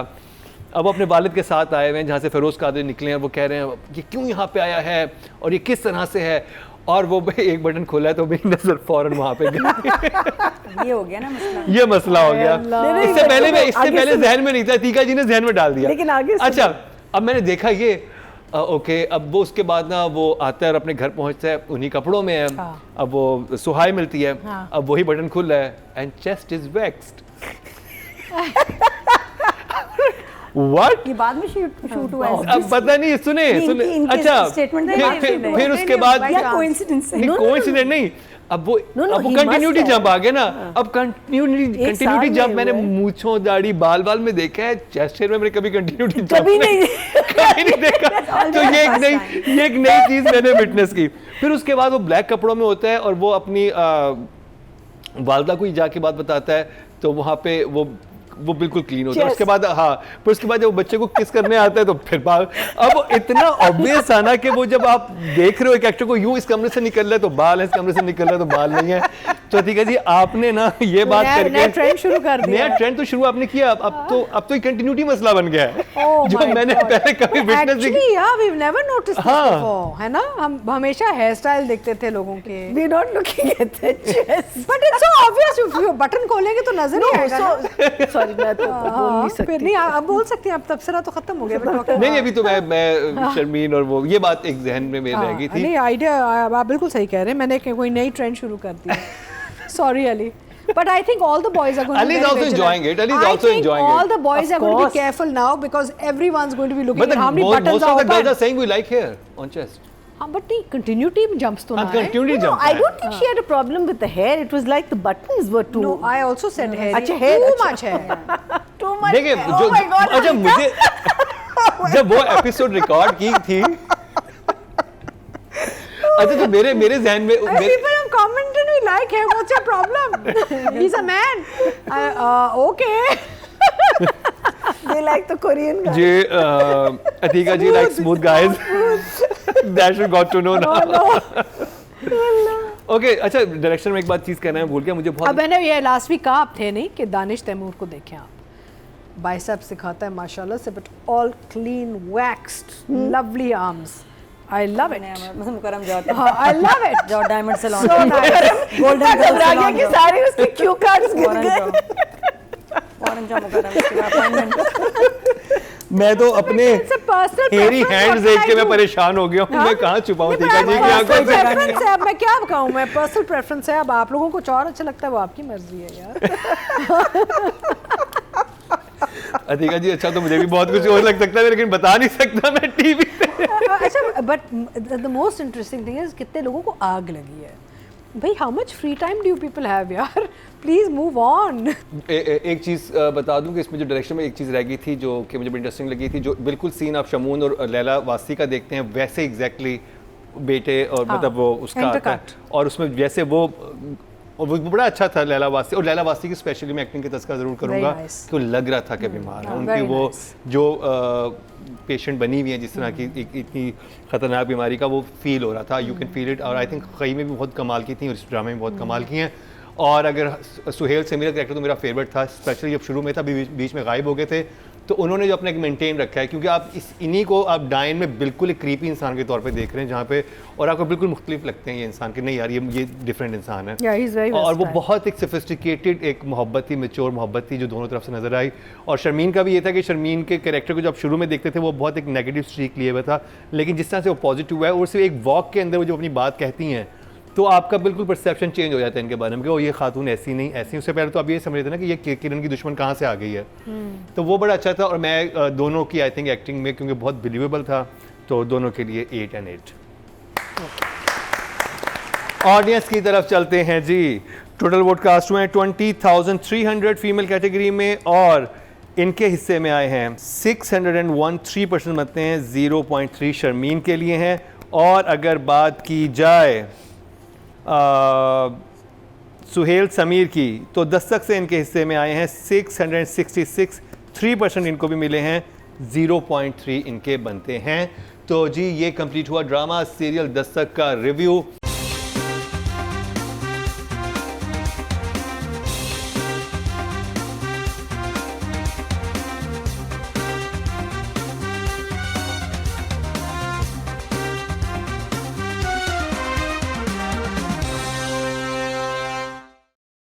Speaker 1: अब अपने वालिद के साथ आए हुए हैं जहाँ से फ़िरोज़ कादरी निकले हैं, वो कह रहे हैं कि क्यों यहाँ पे आया है और ये किस तरह से है, और वो एक बटन खोला है तो मेरी नज़र फ़ौरन वहाँ पे गई।
Speaker 4: ये हो गया ना मसला,
Speaker 1: ये मसला हो गया। इससे पहले जहन में नहीं था, तीका जी ने जहन में डाल दिया।
Speaker 3: लेकिन आगे
Speaker 1: अच्छा अब मैंने देखा ये ओके, अब वो उसके बाद ना वो आता है और अपने घर पहुंचता है, उन्हीं कपड़ों में है। अब वो सुहाय मिलती है, अब वही बटन खुल रहा है and chest is vexed. What?
Speaker 4: ये बाद में शूट हुआ है।
Speaker 1: अब पता नहीं, सुने
Speaker 4: इनकी
Speaker 1: अच्छा
Speaker 4: स्टेटमेंट
Speaker 1: फिर उसके बाद
Speaker 4: कोइंसिडेंस
Speaker 1: कोइंसिडेंट नहीं, अब वो
Speaker 3: No,
Speaker 1: अब वो
Speaker 3: he must
Speaker 1: continuity
Speaker 3: have.
Speaker 1: Jump आ गया ना, अब कंटिन्यूटी
Speaker 3: साल में
Speaker 1: जंप मैंने
Speaker 3: हुआ है।
Speaker 1: मूंछों दाढ़ी बाल में देखा है, चेस्ट हेयर में मैंने कभी कंटिन्यूटी जंप
Speaker 3: कभी नहीं
Speaker 1: कभी नहीं देखा। तो ये एक नई चीज मैंने विटनेस की। फिर उसके बाद वो ब्लैक कपड़ों में होता है और वो अपनी वालदा को ही जाके बात बताता है, तो वहाँ पे वो बिल्कुल क्लीन होता है। उसके बाद फिर उसके बाद जब वो बच्चे को किस करने आता है तो फिर बाल, अब इतना ऑब्वियस आना कि वो जब आप देख रहे हो एक एक्टर को यूं इस कमरे से निकल रहा है तो बाल है, इस कमरे से निकल रहा है तो बाल नहीं है। तो ठीक है जी, आपने ना ये बात
Speaker 2: नया
Speaker 1: करके
Speaker 2: ट्रेंड शुरू कर दिया।
Speaker 1: नया ट्रेंड तो शुरू आपने किया, अब तो कंटिन्यूटी मसला बन गया है
Speaker 2: Oh
Speaker 1: जो
Speaker 2: my
Speaker 1: मैंने
Speaker 2: God.
Speaker 1: पहले कभी विटनेस नहीं
Speaker 2: Actually, yeah, we've never noticed this
Speaker 1: हाँ।
Speaker 2: before, है ना? हम हमेशा हेयर स्टाइल देखते थे लोगों के।
Speaker 3: we're not looking at the chest.
Speaker 2: But it's so obvious, button खोलेंगे तो नजर ही आएगा ना।
Speaker 3: Sorry, मैं तो बोल नहीं
Speaker 2: फिर
Speaker 3: सकती।
Speaker 2: नहीं, आप बोल सकती हैं, अब तबसरा तो खत्म हो गया।
Speaker 1: नहीं अभी तो मैं शर्मीन और वो ये बात एक जहन में मेरे रह गई थी।
Speaker 2: नहीं, आइडिया आप बिल्कुल सही कह रहे हैं, मैंने कोई नई ट्रेंड शुरू कर दी। Sorry, Ali. But I think all the boys are going to be
Speaker 1: Ali's
Speaker 2: very
Speaker 1: also
Speaker 2: vigilant.
Speaker 1: enjoying it. Ali's
Speaker 2: I
Speaker 1: also
Speaker 2: think
Speaker 1: enjoying
Speaker 2: all
Speaker 1: it.
Speaker 2: the boys
Speaker 3: Of
Speaker 2: are going to
Speaker 3: course.
Speaker 2: be careful now because everyone's going to be looking
Speaker 1: But
Speaker 2: at how many buttons
Speaker 1: most
Speaker 2: are
Speaker 1: of the girls
Speaker 2: open.
Speaker 1: are saying we like hair on chest.
Speaker 2: हाँ, but नहीं, continuity jumps तो ना है।
Speaker 1: Continuity
Speaker 3: No,
Speaker 1: jump
Speaker 3: I
Speaker 1: है।
Speaker 3: don't think she had a problem with the hair. It was like the buttons were too.
Speaker 2: No, I also said hair.
Speaker 3: अच्छा, hair,
Speaker 2: Too
Speaker 3: अच्छा।
Speaker 2: much hair.
Speaker 3: too much.
Speaker 1: देखिए
Speaker 3: Oh my God,
Speaker 1: अच्छा
Speaker 3: Anita.
Speaker 1: मुझे जब वो episode record की थी, अच्छा तो मेरे जहन में
Speaker 2: People have commented we like hair. What's your problem? He's a man. Okay.
Speaker 3: They like the Korean guy.
Speaker 1: जी Atiqa ji like smooth guys. That should got to know now. Okay अच्छा डायरेक्शन में एक बात चीज कहना है भूल गया मुझे
Speaker 2: अब
Speaker 1: बहुत।
Speaker 2: मैंने ये लास्ट वीक कहा आप थे नहीं कि दानिश तैमूर को देखें आप, बाइसेप्स सिखाता है माशाल्लाह से, but all clean waxed lovely arms, I love it.
Speaker 4: मतलब मुकरम जाओ,
Speaker 2: आई लव इट।
Speaker 4: जाओ diamond salon,
Speaker 2: So nice.
Speaker 4: Golden girl
Speaker 3: घबरा गया
Speaker 4: सैलून
Speaker 3: कि सारे उसके क्यू कार्ड्स गिर
Speaker 4: फौरन
Speaker 3: गए।
Speaker 4: जाओ, फौरन जाओ मुकरम, इसके बाद अपॉइंटमेंट।
Speaker 1: मैं तो अपने
Speaker 2: It's a personal
Speaker 1: हेरी
Speaker 2: preference,
Speaker 1: हैंड्स
Speaker 2: what
Speaker 1: देख
Speaker 2: can
Speaker 1: के
Speaker 2: I
Speaker 1: मैं
Speaker 2: do?
Speaker 1: परेशान हो गया हूँ।
Speaker 2: हाँ?
Speaker 1: मैं कहाँ छुपाऊँ
Speaker 2: नहीं,
Speaker 1: अतीका जी की आंखों
Speaker 2: पर्सनल
Speaker 1: से।
Speaker 2: प्रेफरेंस है, अब मैं क्या कहूँ, मैं पर्सनल प्रेफरेंस है, अब आप लोगों को कुछ और अच्छा लगता है वो आपकी मर्जी है यार।
Speaker 1: अतीका जी अच्छा तो मुझे भी बहुत कुछ और लग सकता है लेकिन बता नहीं सकता मैं टीवी पे।
Speaker 2: अच्छा but the most interesting thing is कितने लोगों को आग लगी है भाई। How much free time do people have यार, प्लीज मूव ऑन।
Speaker 1: एक चीज़ बता दूं कि इसमें जो डायरेक्शन में एक चीज़ रह गई थी जो कि मुझे बड़ी इंटरेस्टिंग लगी थी, जो बिल्कुल सीन आप शमून और लैला वासी का देखते हैं वैसे एग्जैक्टली बेटे और
Speaker 2: हाँ,
Speaker 1: मतलब वो उसका आता है
Speaker 2: intercut।
Speaker 1: और उसमें जैसे वो बड़ा अच्छा था लैला वासी। और लैला वासी की स्पेशली मैं एक्टिंग की तस्करा ज़रूर करूँगा
Speaker 2: nice।
Speaker 1: कि वो लग रहा था कि बीमार है। उनकी
Speaker 2: very
Speaker 1: वो
Speaker 2: nice।
Speaker 1: जो पेशेंट बनी हुई है जिस तरह की इतनी ख़तरनाक बीमारी का वो फील हो रहा था, यू कैन फील इट। और आई थिंक कई में भी बहुत कमाल की थी और इस ड्रामे में बहुत कमाल की हैं। और अगर सुहेल समीर का कैरेक्टर तो मेरा फेवरेट था, स्पेशली जब शुरू में था बीच में गायब हो गए थे, तो उन्होंने जो अपना एक मेंटेन रखा है क्योंकि आप इन्हीं को आप डायन में बिल्कुल एक क्रीपी इंसान के तौर पे देख रहे हैं जहाँ पे और आपको बिल्कुल मुख्तलिफ लगते हैं ये इंसान के, नहीं यार ये डिफरेंट इंसान है।
Speaker 2: Yeah, he's very
Speaker 1: और वो
Speaker 2: versatile।
Speaker 1: बहुत एक सोफिस्टिकेटेड एक मोहब्बत थी, मेच्योर मोहब्बत थी जो दोनों तरफ से नजर आई। और शर्मीन का भी ये था कि शर्मीन के कैरेक्टर को जब शुरू में देखते थे वो बहुत एक नेगेटिव स्ट्रीक लिए हुआ था, लेकिन जिस तरह से वो पॉजिटिव हुआ है और सिर्फ एक वॉक के अंदर वो जो अपनी बात कहती हैं तो आपका बिल्कुल परसेप्शन चेंज हो जाता है इनके बारे में कि ओ ये खातून ऐसी नहीं ऐसी। उससे पहले तो आप ये समझ रहे थे ना कि ये किरण की दुश्मन कहाँ से आ गई है। तो वो बड़ा अच्छा था और मैं दोनों की आई थिंक एक्टिंग में क्योंकि बहुत बिलीवेबल था तो दोनों के लिए 8 and 8। ऑडियंस की तरफ चलते हैं जी। टोटल वोट कास्ट हुए हैं 20,300 फीमेल कैटेगरी में और इनके हिस्से में आए हैं 601 3% मतते हैं, 0.3 शर्मीन के लिए हैं। और अगर बात की जाए सुहेल समीर की तो दस्तक से इनके हिस्से में आए हैं 666 3% इनको भी मिले हैं, 0.3 इनके बनते हैं। तो जी ये कंप्लीट हुआ ड्रामा सीरियल दस्तक का रिव्यू।